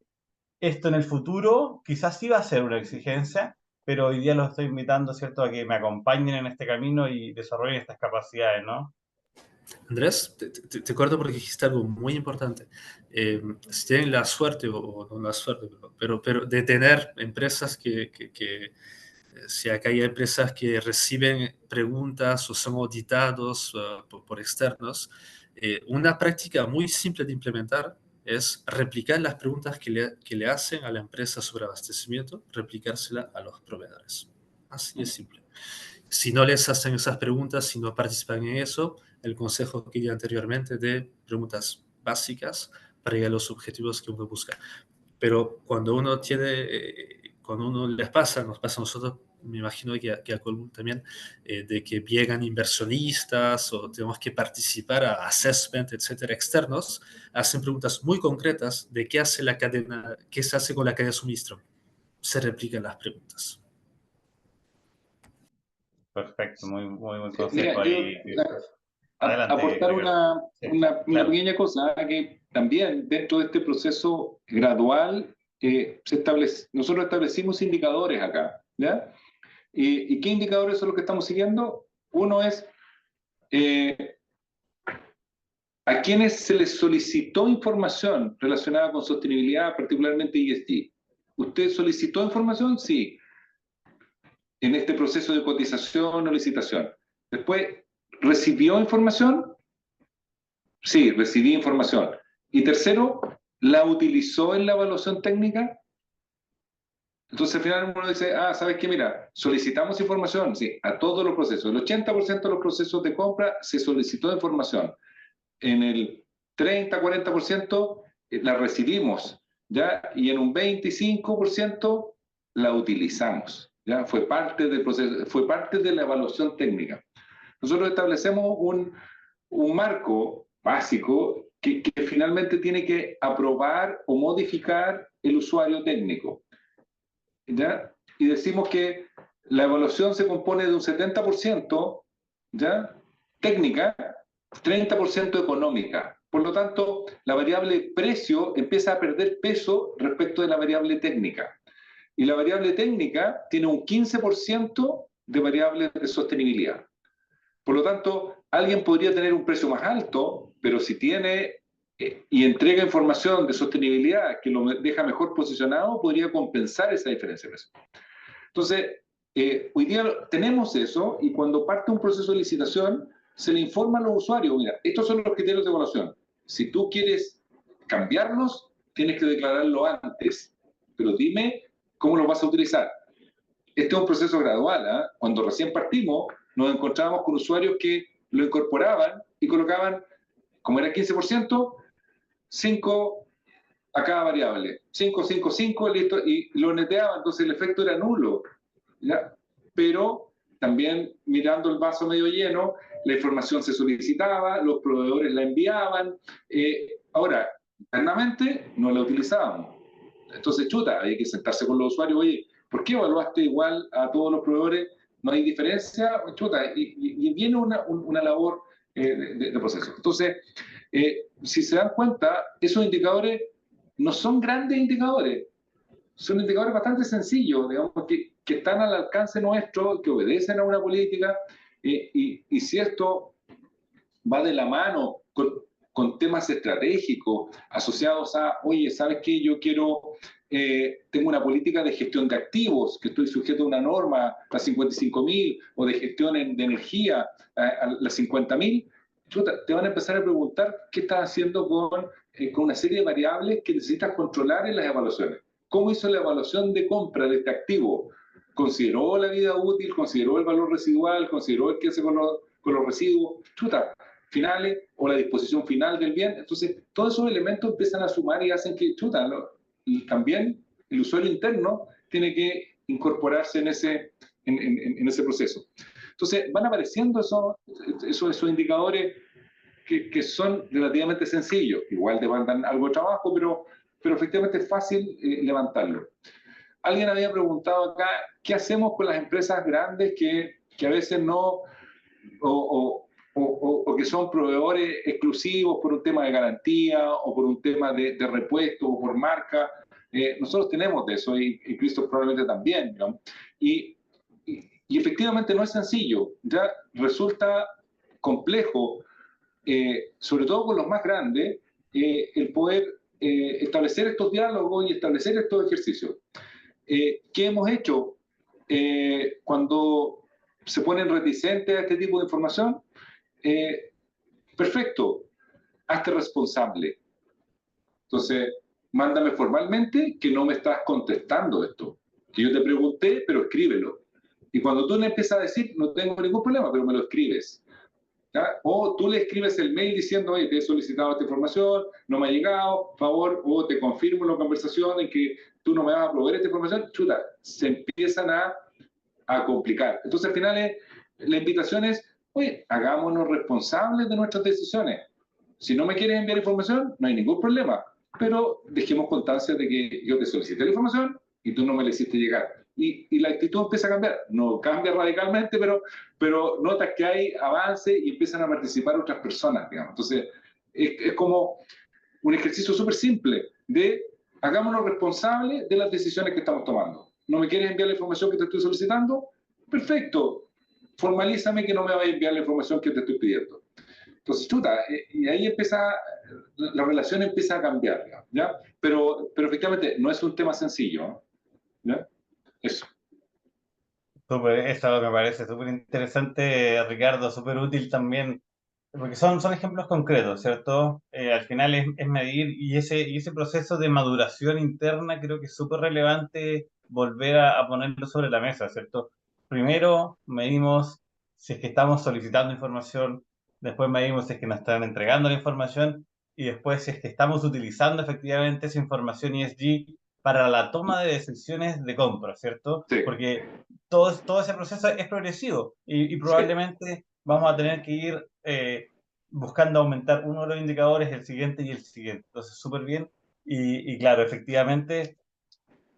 esto en el futuro quizás sí va a ser una exigencia, pero hoy día los estoy invitando, ¿cierto?, a que me acompañen en este camino y desarrollen estas capacidades, ¿no? Andrés, te corto porque dijiste algo muy importante. Si tienen la suerte o no la suerte, pero de tener empresas si acá hay empresas que reciben preguntas o son auditados por externos, una práctica muy simple de implementar es replicar las preguntas que le hacen a la empresa sobre abastecimiento, replicársela a los proveedores. Así de simple. Si no les hacen esas preguntas, si no participan en eso, el consejo que di anteriormente de preguntas básicas para llegar a los objetivos que uno busca. Pero cuando uno cuando uno les pasa, nos pasa a nosotros, me imagino que a Colbún también, de que llegan inversionistas o tenemos que participar a assessment, etcétera, externos, hacen preguntas muy concretas de qué hace la cadena, qué se hace con la cadena de suministro. Se replican las preguntas. Perfecto, muy buen Mira, consejo ahí. Adelante, aportar Ricardo. Sí, una claro. pequeña cosa, que también dentro de este proceso gradual, nosotros establecimos indicadores acá, ¿ya? ¿Y qué indicadores son los que estamos siguiendo? Uno es a quienes se les solicitó información relacionada con sostenibilidad, particularmente ESG. ¿Usted solicitó información? Sí. En este proceso de cotización o licitación. Después, ¿recibió información? Sí, recibí información. Y tercero, ¿La utilizó en la evaluación técnica? Entonces al final uno dice, ¿sabes qué? Mira, solicitamos información, sí, a todos los procesos. El 80% de los procesos de compra se solicitó información. En el 30-40% la recibimos, ¿ya? Y en un 25% la utilizamos, ¿ya? Fue parte del proceso, fue parte de la evaluación técnica. Nosotros establecemos un marco básico que finalmente tiene que aprobar o modificar el usuario técnico, ¿ya? Y decimos que la evaluación se compone de un 70%, ¿ya? Técnica, 30% económica. Por lo tanto, la variable precio empieza a perder peso respecto de la variable técnica. Y la variable técnica tiene un 15% de variable de sostenibilidad. Por lo tanto, alguien podría tener un precio más alto, pero si tiene y entrega información de sostenibilidad que lo deja mejor posicionado, podría compensar esa diferencia de precio. Entonces, hoy día tenemos eso y cuando parte un proceso de licitación, se le informa a los usuarios, mira, estos son los criterios de evaluación. Si tú quieres cambiarlos, tienes que declararlo antes, pero dime cómo lo vas a utilizar. Este es un proceso gradual. ¿Eh? Cuando recién partimos, nos encontrábamos con usuarios que lo incorporaban y colocaban, como era 15%, 5 a cada variable. 5, 5, 5, listo, y lo neteaban, entonces el efecto era nulo. ¿Ya? Pero también mirando el vaso medio lleno, la información se solicitaba, los proveedores la enviaban. Ahora, internamente no la utilizábamos. Entonces, chuta, hay que sentarse con los usuarios, oye, ¿por qué evaluaste igual a todos los proveedores? ¿No hay diferencia? Chuta, y viene una labor de proceso. Entonces, si se dan cuenta, esos indicadores no son grandes indicadores, son indicadores bastante sencillos, digamos, que están al alcance nuestro, que obedecen a una política, y si esto va de la mano con temas estratégicos asociados a, oye, ¿sabes qué? Yo quiero, tengo una política de gestión de activos, que estoy sujeto a una norma, la 55.000, o de gestión de energía, a la 50.000, te van a empezar a preguntar qué estás haciendo con una serie de variables que necesitas controlar en las evaluaciones. ¿Cómo hizo la evaluación de compra de este activo? ¿Consideró la vida útil? ¿Consideró el valor residual? ¿Consideró el que hace con los residuos? Finales o la disposición final del bien. Entonces, todos esos elementos empiezan a sumar y hacen que, y también el usuario interno tiene que incorporarse en ese proceso. Entonces, van apareciendo esos indicadores que son relativamente sencillos. Igual demandan algo de trabajo, pero efectivamente es fácil levantarlo. Alguien había preguntado acá, ¿qué hacemos con las empresas grandes que a veces no, o que son proveedores exclusivos por un tema de garantía o por un tema de repuesto o por marca? Nosotros tenemos de eso y Cristo probablemente también, ¿no? Y efectivamente no es sencillo, ya resulta complejo, sobre todo con los más grandes, el poder establecer estos diálogos y establecer estos ejercicios. ¿Qué hemos hecho cuando se ponen reticentes a este tipo de información? Perfecto, hazte responsable. Entonces, mándame formalmente que no me estás contestando esto. Que yo te pregunté, pero escríbelo. Y cuando tú le empiezas a decir, no tengo ningún problema, pero me lo escribes. ¿Ya? O tú le escribes el mail diciendo, oye, te he solicitado esta información, no me ha llegado, por favor, o te confirmo en la conversación en que tú no me vas a proveer esta información. Se empiezan a complicar. Entonces, al final, la invitación es, oye, hagámonos responsables de nuestras decisiones. Si no me quieres enviar información, no hay ningún problema, pero dejemos constancia de que yo te solicité la información y tú no me la hiciste llegar. Y la actitud empieza a cambiar. No cambia radicalmente, pero notas que hay avance y empiezan a participar otras personas, digamos. Entonces, es como un ejercicio súper simple de hagámonos responsables de las decisiones que estamos tomando. ¿No me quieres enviar la información que te estoy solicitando? Perfecto. Formalízame que no me vayas a enviar la información que te estoy pidiendo. Entonces, y ahí la relación empieza a cambiar, ¿ya? Pero efectivamente no es un tema sencillo, ¿ya? Eso. Eso me parece súper interesante, Ricardo, súper útil también porque son ejemplos concretos, ¿cierto? Al final es medir y ese proceso de maduración interna creo que es súper relevante volver a ponerlo sobre la mesa, ¿cierto? Primero medimos si es que estamos solicitando información, después medimos si es que nos están entregando la información y después si es que estamos utilizando efectivamente esa información ESG para la toma de decisiones de compra, ¿cierto? Sí, Porque todo ese proceso es progresivo y sí. probablemente vamos a tener que ir buscando aumentar uno de los indicadores, el siguiente y el siguiente. Entonces, súper bien. Y claro, efectivamente,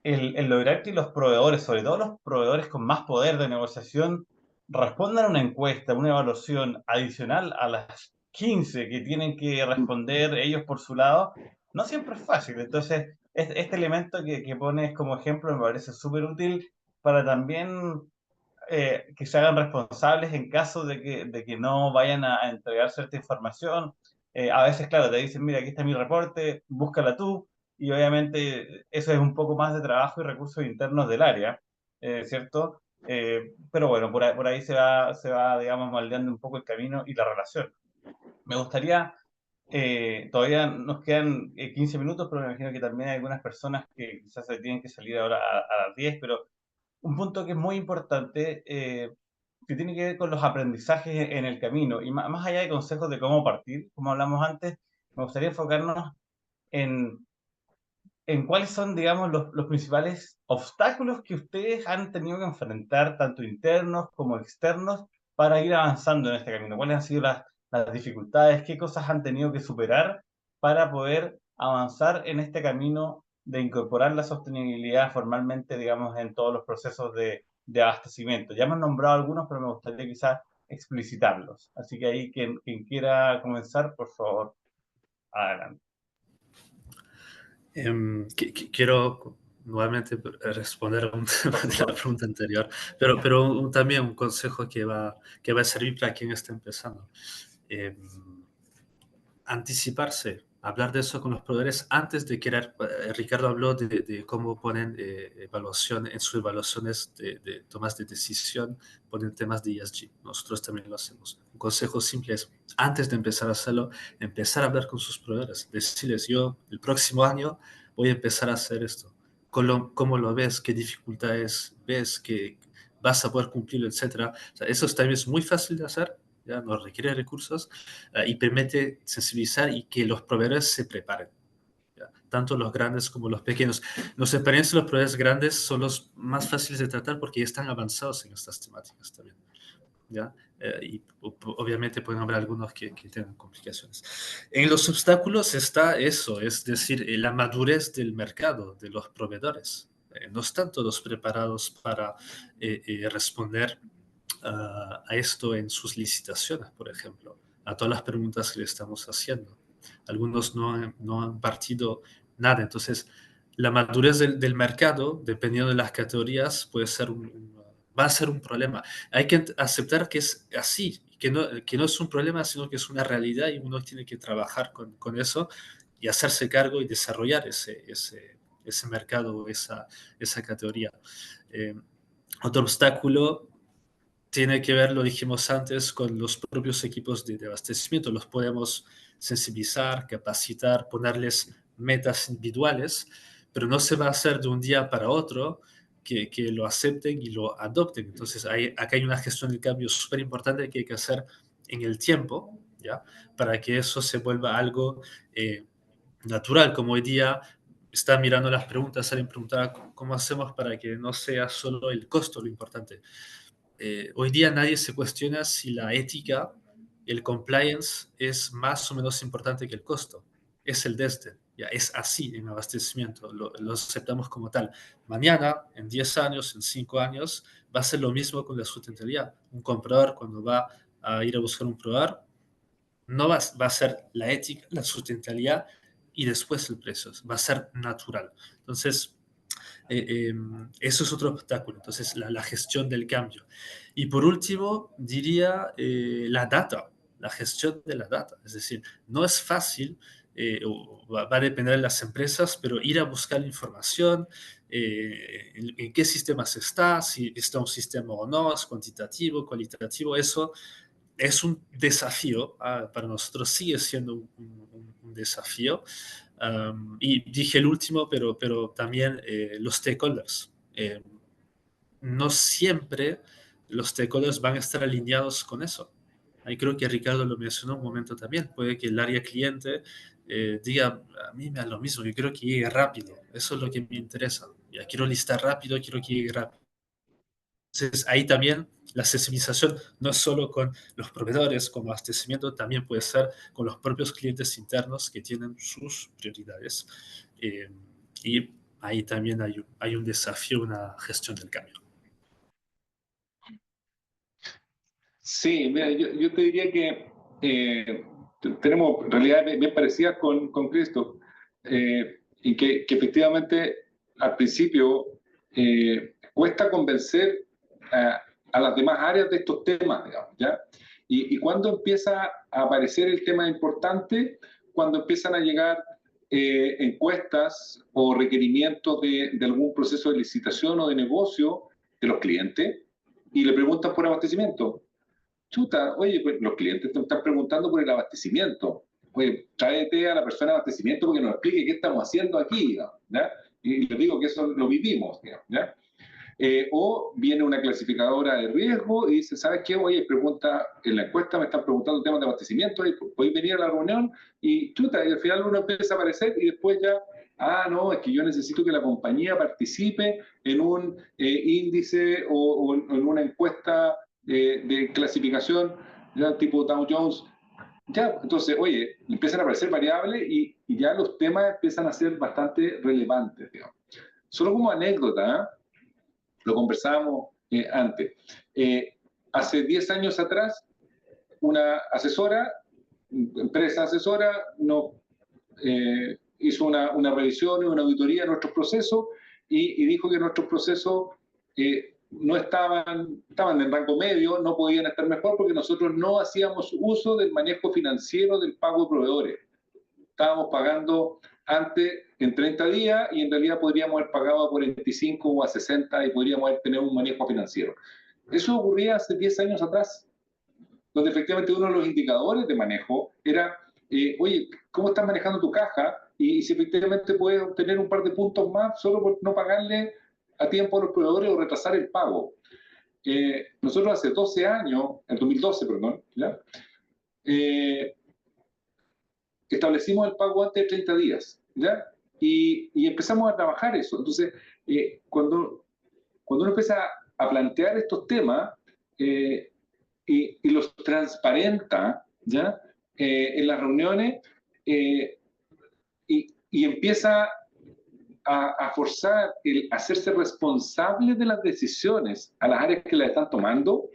el lograr que los proveedores, sobre todo los proveedores con más poder de negociación, respondan a una encuesta, una evaluación adicional a las 15 que tienen que responder ellos por su lado, no siempre es fácil. Entonces, este elemento que pones como ejemplo me parece súper útil para también que se hagan responsables en caso de que no vayan a entregar cierta información. A veces, claro, te dicen, mira, aquí está mi reporte, búscala tú, y obviamente eso es un poco más de trabajo y recursos internos del área, ¿cierto? Pero bueno, por ahí se va, digamos, moldeando un poco el camino y la relación. Me gustaría, todavía nos quedan 15 minutos, pero me imagino que también hay algunas personas que quizás se tienen que salir ahora a las 10, pero un punto que es muy importante, que tiene que ver con los aprendizajes en el camino, y más allá de consejos de cómo partir, como hablamos antes, me gustaría enfocarnos en, en cuáles son, digamos, los principales obstáculos que ustedes han tenido que enfrentar, tanto internos como externos, para ir avanzando en este camino. ¿Cuáles han sido las dificultades? ¿Qué cosas han tenido que superar para poder avanzar en este camino de incorporar la sostenibilidad formalmente, digamos, en todos los procesos de abastecimiento? Ya hemos nombrado algunos, pero me gustaría quizás explicitarlos. Así que ahí, quien quiera comenzar, por favor, adelante. Quiero nuevamente responder a un tema Por de la supuesto. pregunta anterior, pero también un consejo que va a servir para quien está empezando. Em, Anticiparse, hablar de eso con los proveedores antes de querer. Ricardo habló de cómo ponen evaluación en sus evaluaciones de tomas de decisión, ponen temas de ESG. Nosotros también lo hacemos. Un consejo simple es, antes de empezar a hacerlo, empezar a hablar con sus proveedores, decirles, yo el próximo año voy a empezar a hacer esto. ¿Cómo lo ves? ¿Qué dificultades ves? ¿Que vas a poder cumplirlo, etcétera? O sea, eso también es muy fácil de hacer, ya no requiere recursos y permite sensibilizar y que los proveedores se preparen, ¿ya? Tanto los grandes como los pequeños. Los experiencias de los proveedores grandes son los más fáciles de tratar porque ya están avanzados en estas temáticas también, ¿ya? Y obviamente pueden haber algunos que tengan complicaciones. En los obstáculos está eso, es decir, la madurez del mercado, de los proveedores. No están todos preparados para responder a esto en sus licitaciones, por ejemplo, a todas las preguntas que le estamos haciendo. Algunos no han partido nada. Entonces, la madurez del mercado, dependiendo de las categorías, va a ser un problema. Hay que aceptar que es así, que no es un problema, sino que es una realidad y uno tiene que trabajar con eso y hacerse cargo y desarrollar ese mercado, esa categoría. Eh, Otro obstáculo tiene que ver, lo dijimos antes, con los propios equipos de abastecimiento. Los podemos sensibilizar, capacitar, ponerles metas individuales, pero no se va a hacer de un día para otro que lo acepten y lo adopten. Entonces, acá hay una gestión del cambio súper importante que hay que hacer en el tiempo, ¿ya? Para que eso se vuelva algo natural, como hoy día están mirando las preguntas, salen preguntar cómo hacemos para que no sea solo el costo lo importante. Hoy día nadie se cuestiona si la ética, el compliance es más o menos importante que el costo. Es el desde, ya es así en abastecimiento, lo aceptamos como tal. Mañana, en 10 años, en 5 años, va a ser lo mismo con la sustentabilidad. Un comprador cuando va a ir a buscar un proveedor, no va a ser la ética, la sustentabilidad y después el precio, va a ser natural. Entonces, eso es otro obstáculo, entonces la gestión del cambio. Y por último, diría la data, la gestión de la data. Es decir, no es fácil, va a depender de las empresas, pero ir a buscar la información, en qué sistemas está, si está un sistema o no, es cuantitativo, cualitativo, eso es un desafío, para nosotros sigue siendo un desafío. Y dije el último, pero también los stakeholders. No siempre los stakeholders van a estar alineados con eso. Ahí creo que Ricardo lo mencionó un momento también. Puede que el área cliente diga, a mí me da lo mismo, yo quiero que llegue rápido. Eso es lo que me interesa. Ya quiero listar rápido, quiero que llegue rápido. Entonces, ahí también la sensibilización no es solo con los proveedores, con abastecimiento, también puede ser con los propios clientes internos que tienen sus prioridades. Y ahí también hay un desafío, una gestión del cambio. Sí, mira, yo te diría que tenemos realidades bien parecidas con Cristo, y que efectivamente al principio cuesta convencer a las demás áreas de estos temas, digamos, ¿ya? Y cuando empieza a aparecer el tema importante, cuando empiezan a llegar encuestas o requerimientos de algún proceso de licitación o de negocio de los clientes y le preguntan por abastecimiento. Chuta, oye, pues los clientes te están preguntando por el abastecimiento. Oye, tráete a la persona de abastecimiento porque nos explique qué estamos haciendo aquí, ¿ya? Y les digo que eso lo vivimos, ¿ya? O viene una clasificadora de riesgo y dice, ¿sabes qué? Oye, pregunta, en la encuesta me están preguntando temas de abastecimiento, y podéis venir a la reunión y chuta, y al final uno empieza a aparecer y después ya, no, es que yo necesito que la compañía participe en un índice o en una encuesta de clasificación, ya tipo Dow Jones. Ya, entonces, oye, empiezan a aparecer variables y ya los temas empiezan a ser bastante relevantes, digamos. Solo como anécdota, lo conversábamos antes. Hace 10 años atrás, una asesora, empresa asesora, hizo una revisión y una auditoría de nuestros procesos y dijo que nuestros procesos no estaban en rango medio, no podían estar mejor porque nosotros no hacíamos uso del manejo financiero del pago de proveedores. Estábamos pagando antes en 30 días y en realidad podríamos haber pagado a 45 o a 60 y podríamos haber tenido un manejo financiero. Eso ocurría hace 10 años atrás, donde efectivamente uno de los indicadores de manejo era, oye, ¿cómo estás manejando tu caja? Y si efectivamente puedes obtener un par de puntos más solo por no pagarle a tiempo a los proveedores o retrasar el pago. Nosotros hace 12 años, en 2012, perdón, ¿ya? Establecimos el pago antes de 30 días, ¿ya? Y empezamos a trabajar eso. Entonces, cuando uno empieza a plantear estos temas y los transparenta, ¿ya? En las reuniones y empieza a forzar el hacerse responsable de las decisiones a las áreas que las están tomando,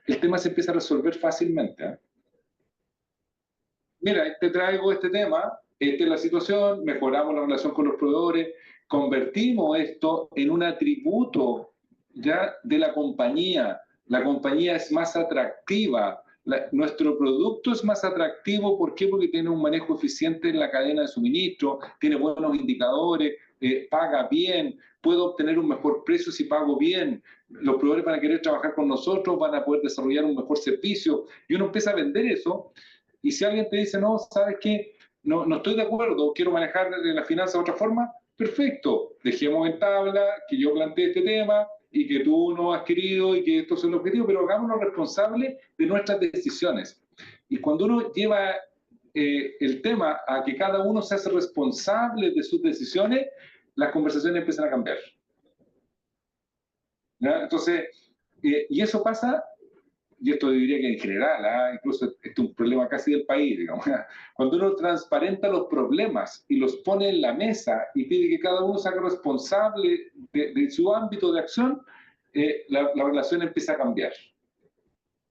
el tema se empieza a resolver fácilmente, ¿eh? Mira, te traigo este tema, esta es la situación, mejoramos la relación con los proveedores, convertimos esto en un atributo ya de la compañía es más atractiva, nuestro producto es más atractivo, ¿por qué? Porque tiene un manejo eficiente en la cadena de suministro, tiene buenos indicadores, paga bien, puedo obtener un mejor precio si pago bien, los proveedores van a querer trabajar con nosotros, van a poder desarrollar un mejor servicio, y uno empieza a vender eso. Y si alguien te dice, no, ¿sabes qué? No estoy de acuerdo, quiero manejar la finanza de otra forma, perfecto, dejemos en tabla que yo planteé este tema y que tú no has querido y que esto es el objetivo, pero hagámonos responsables de nuestras decisiones. Y cuando uno lleva el tema a que cada uno se hace responsable de sus decisiones, las conversaciones empiezan a cambiar. ¿Ya? Entonces, y eso pasa, y esto diría que en general, incluso esto es un problema casi del país, digamos, cuando uno transparenta los problemas y los pone en la mesa y pide que cada uno se haga responsable de su ámbito de acción, la relación empieza a cambiar.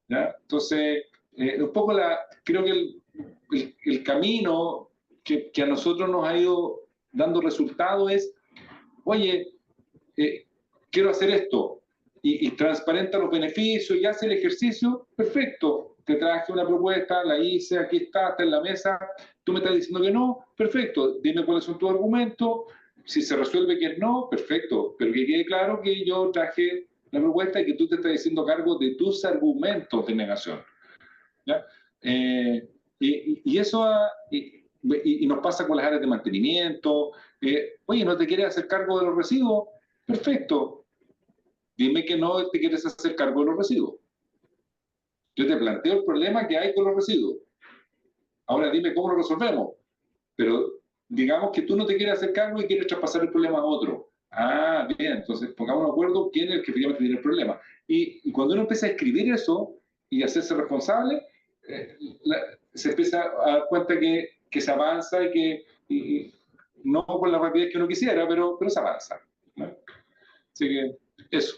¿Ya? Entonces, un poco creo que el camino que a nosotros nos ha ido dando resultado es, oye, quiero hacer esto, y transparenta los beneficios y hace el ejercicio, perfecto. Te traje una propuesta, la hice, aquí está en la mesa, tú me estás diciendo que no, perfecto. Dime cuáles son tus argumentos, si se resuelve que no, perfecto. Pero que quede claro que yo traje la propuesta y que tú te estás diciendo cargo de tus argumentos de negación. ¿ya? Y eso y nos pasa con las áreas de mantenimiento. Oye, ¿no te quieres hacer cargo de los residuos? Perfecto. Dime que no te quieres hacer cargo de los residuos. Yo te planteo el problema que hay con los residuos. Ahora dime cómo lo resolvemos. Pero digamos que tú no te quieres hacer cargo y quieres traspasar el problema a otro. Ah, bien, entonces pongamos de acuerdo quién es el que efectivamente tiene el problema. Y cuando uno empieza a escribir eso y a hacerse responsable, se empieza a dar cuenta que se avanza y no con la rapidez que uno quisiera, pero se avanza, ¿no? Así que eso.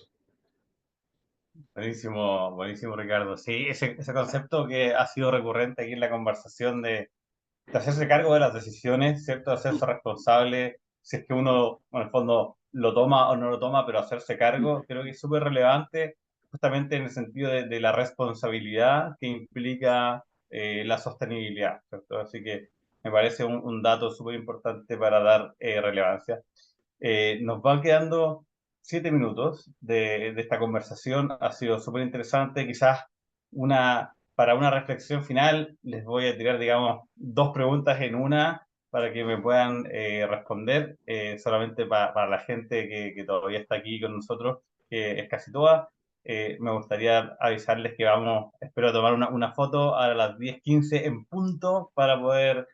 Buenísimo, buenísimo, Ricardo. Sí, ese concepto que ha sido recurrente aquí en la conversación de hacerse cargo de las decisiones, ¿cierto? De hacerse responsable, si es que uno, en el fondo, lo toma o no lo toma, pero hacerse cargo, creo que es súper relevante, justamente en el sentido de la responsabilidad que implica la sostenibilidad, ¿cierto? Así que me parece un dato súper importante para dar relevancia. Nos van quedando 7 minutos de esta conversación. Ha sido súper interesante. Quizás para una reflexión final les voy a tirar, digamos, dos preguntas en una para que me puedan responder, solamente para la gente que todavía está aquí con nosotros, que es casi toda. Me gustaría avisarles que espero tomar una foto a las 10:15 en punto para poder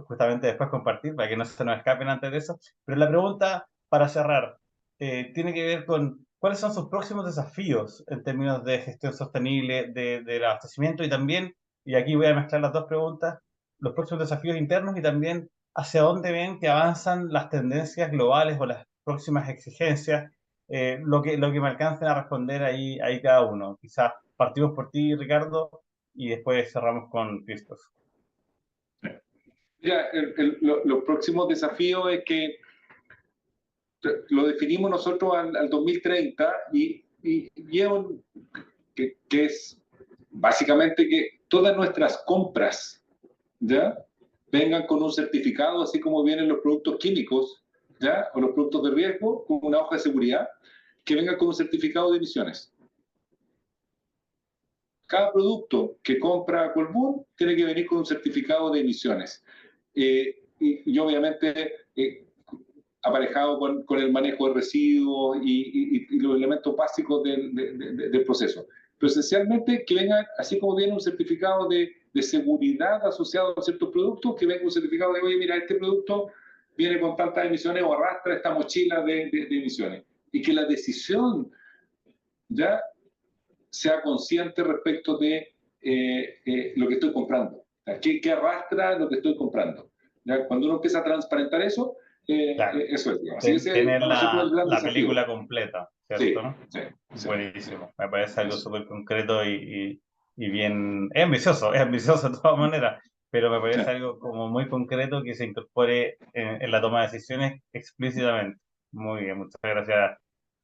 justamente después compartir, para que no se nos escapen antes de eso. Pero la pregunta para cerrar tiene que ver con cuáles son sus próximos desafíos en términos de gestión sostenible del abastecimiento y también, y aquí voy a mezclar las dos preguntas, los próximos desafíos internos y también hacia dónde ven que avanzan las tendencias globales o las próximas exigencias, lo que me alcancen a responder ahí cada uno. Quizás partimos por ti, Ricardo, y después cerramos con Christoph. Mira, los próximos desafíos es que lo definimos nosotros al 2030 que es básicamente que todas nuestras compras, ¿ya? Vengan con un certificado, así como vienen los productos químicos, ¿ya? O los productos de riesgo, con una hoja de seguridad, que vengan con un certificado de emisiones. Cada producto que compra Colbún tiene que venir con un certificado de emisiones. Y obviamente aparejado con el manejo de residuos y los elementos básicos del proceso. Pero esencialmente que venga, así como viene un certificado de seguridad asociado a ciertos productos, que venga un certificado de, oye, mira, este producto viene con tantas emisiones o arrastra esta mochila de emisiones. Y que la decisión ya sea consciente respecto de lo que estoy comprando. ¿Qué arrastra lo que estoy comprando? ¿Ya? Cuando uno empieza a transparentar eso, Claro, eso es, digamos. Así que ese tener para nosotros es el gran la desafío. película completa, Sí, ¿cierto? sí, sí. Buenísimo, me parece algo Eso. súper concreto y bien, es ambicioso de todas maneras, pero me Sí. parece algo como muy concreto que se incorpore en la toma de decisiones explícitamente. Muy bien, muchas gracias,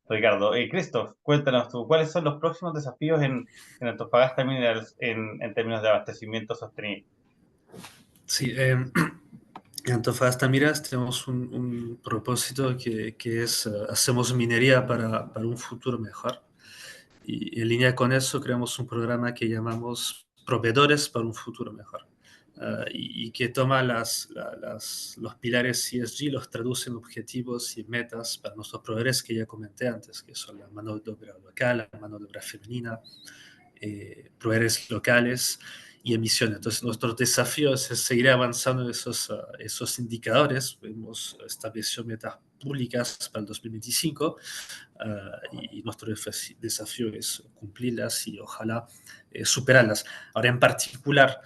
Ricardo. Christoph, cuéntanos tú, ¿cuáles son los próximos desafíos en Antofagasta Minerals en términos de abastecimiento sostenible? Sí, en Antofagasta Miras tenemos un propósito que es hacemos minería para un futuro mejor. Y en línea con eso creamos un programa que llamamos Proveedores para un futuro mejor. Y que toma los pilares ESG, los traduce en objetivos y metas para nuestros proveedores que ya comenté antes, que son la mano de obra local, la mano de obra femenina, proveedores locales y emisiones. Entonces, nuestro desafío es seguir avanzando en esos indicadores. Hemos establecido metas públicas para el 2025 y nuestro desafío es cumplirlas y ojalá superarlas. Ahora, en particular,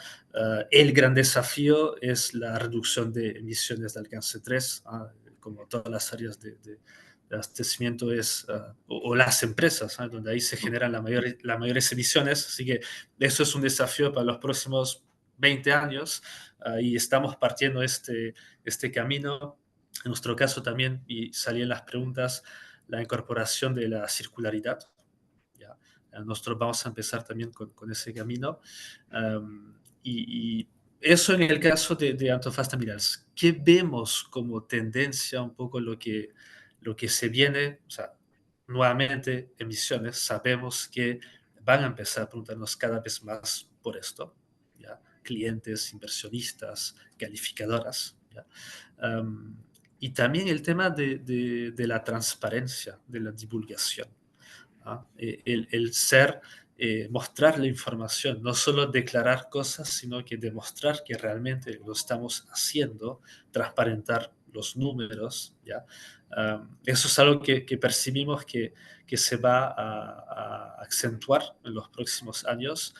el gran desafío es la reducción de emisiones de alcance 3, como todas las áreas de abastecimiento o las empresas, donde ahí se generan las mayores emisiones. Así que eso es un desafío para los próximos 20 años y estamos partiendo este camino. En nuestro caso también, y salían las preguntas, la incorporación de la circularidad. ¿Ya? Nosotros vamos a empezar también con ese camino. Y eso en el caso de Antofagasta Minerals. ¿Qué vemos como tendencia un poco lo que se viene? O sea, nuevamente, emisiones. Sabemos que van a empezar a preguntarnos cada vez más por esto, ¿ya? Clientes, inversionistas, calificadoras, ¿ya? Y también el tema de la transparencia, de la divulgación, ¿ah? Mostrar la información, no solo declarar cosas, sino que demostrar que realmente lo estamos haciendo, transparentar los números, ¿ya? Eso es algo que percibimos que se va a acentuar en los próximos años,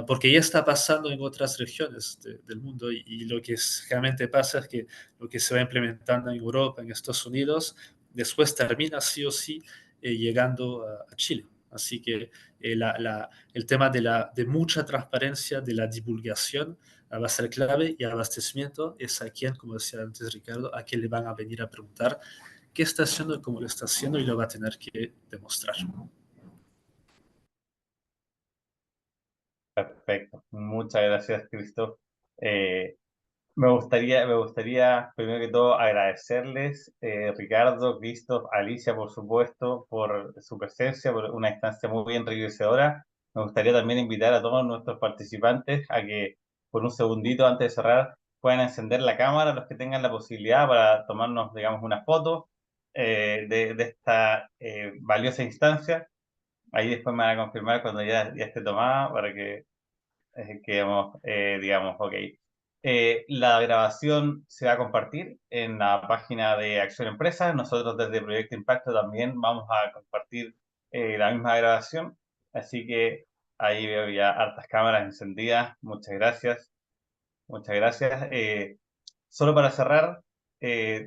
porque ya está pasando en otras regiones del mundo y lo que realmente pasa es que lo que se va implementando en Europa, en Estados Unidos, después termina sí o sí llegando a Chile. Así que el tema de mucha transparencia, de la divulgación, va a ser clave, y abastecimiento es a quien, como decía antes Ricardo, a quien le van a venir a preguntar qué está haciendo y cómo lo está haciendo, y lo va a tener que demostrar. Perfecto. Muchas gracias, Cristo. Me gustaría primero que todo agradecerles, Ricardo, Cristo, Alicia, por supuesto, por su presencia, por una instancia muy enriquecedora. Me gustaría también invitar a todos nuestros participantes a que, por un segundito antes de cerrar, puedan encender la cámara, los que tengan la posibilidad, para tomarnos, digamos, una foto de esta valiosa instancia. Ahí después me van a confirmar cuando ya esté tomada, para que quedemos, digamos, ok. La grabación se va a compartir en la página de Acción Empresa. Nosotros desde Proyecto Impacto también vamos a compartir la misma grabación. Así que ahí veo ya hartas cámaras encendidas. Muchas gracias. Muchas gracias. Solo para cerrar,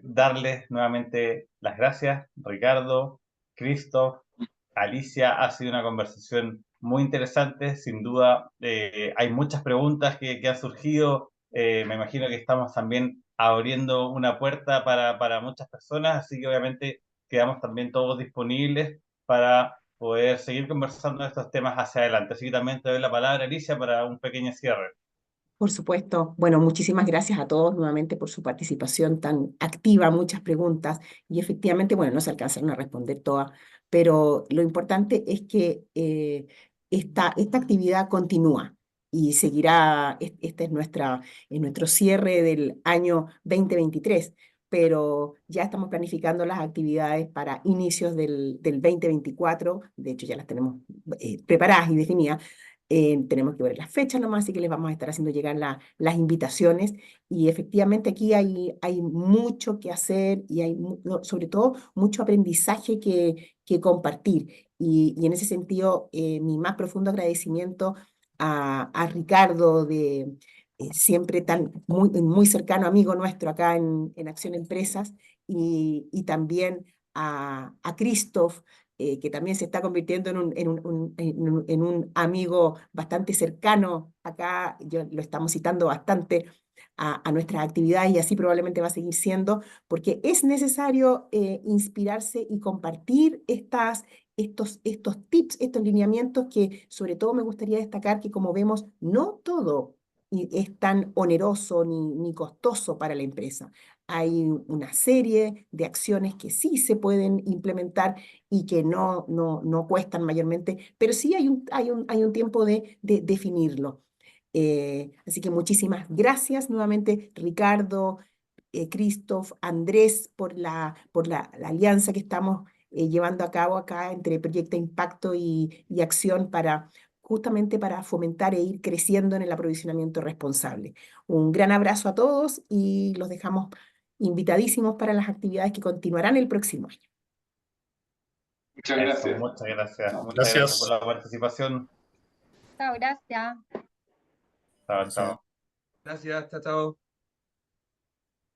darles nuevamente las gracias, Ricardo, Christoph, Alicia. Ha sido una conversación muy interesante, sin duda. Hay muchas preguntas que han surgido. Me imagino que estamos también abriendo una puerta para muchas personas, así que obviamente quedamos también todos disponibles para poder seguir conversando de estos temas hacia adelante. Así que también te doy la palabra, Alicia, para un pequeño cierre. Por supuesto. Bueno, muchísimas gracias a todos nuevamente por su participación tan activa, muchas preguntas, y efectivamente, bueno, no se alcanzaron a responder todas, pero lo importante es que esta actividad continúa y seguirá. Este es nuestro cierre del año 2023, pero ya estamos planificando las actividades para inicios del 2024. De hecho, ya las tenemos preparadas y definidas. Tenemos que ver las fechas nomás, así que les vamos a estar haciendo llegar las invitaciones, y efectivamente aquí hay mucho que hacer, y hay sobre todo mucho aprendizaje que compartir, y en ese sentido mi más profundo agradecimiento a Ricardo, siempre muy cercano amigo nuestro acá en Acción Empresas, y también a Christoph, que también se está convirtiendo en un amigo bastante cercano acá. Lo estamos citando bastante a nuestras actividades, y así probablemente va a seguir siendo, porque es necesario inspirarse y compartir estos tips, estos lineamientos, que sobre todo me gustaría destacar que, como vemos, no todo es tan oneroso ni costoso para la empresa. Hay una serie de acciones que sí se pueden implementar y que no cuestan mayormente, pero sí hay un tiempo de definirlo. Así que muchísimas gracias nuevamente, Ricardo, Christoph, Andrés, por la alianza que estamos llevando a cabo acá entre Proyecto Impacto y Acción, justamente para fomentar e ir creciendo en el aprovisionamiento responsable. Un gran abrazo a todos, y los dejamos invitadísimos para las actividades que continuarán el próximo año. Muchas Eso, gracias. muchas gracias. Muchas gracias Gracias. por la participación. Chao, gracias. Chao, chao. Gracias, chao, chao.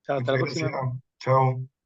Chao, hasta la próxima. Chao.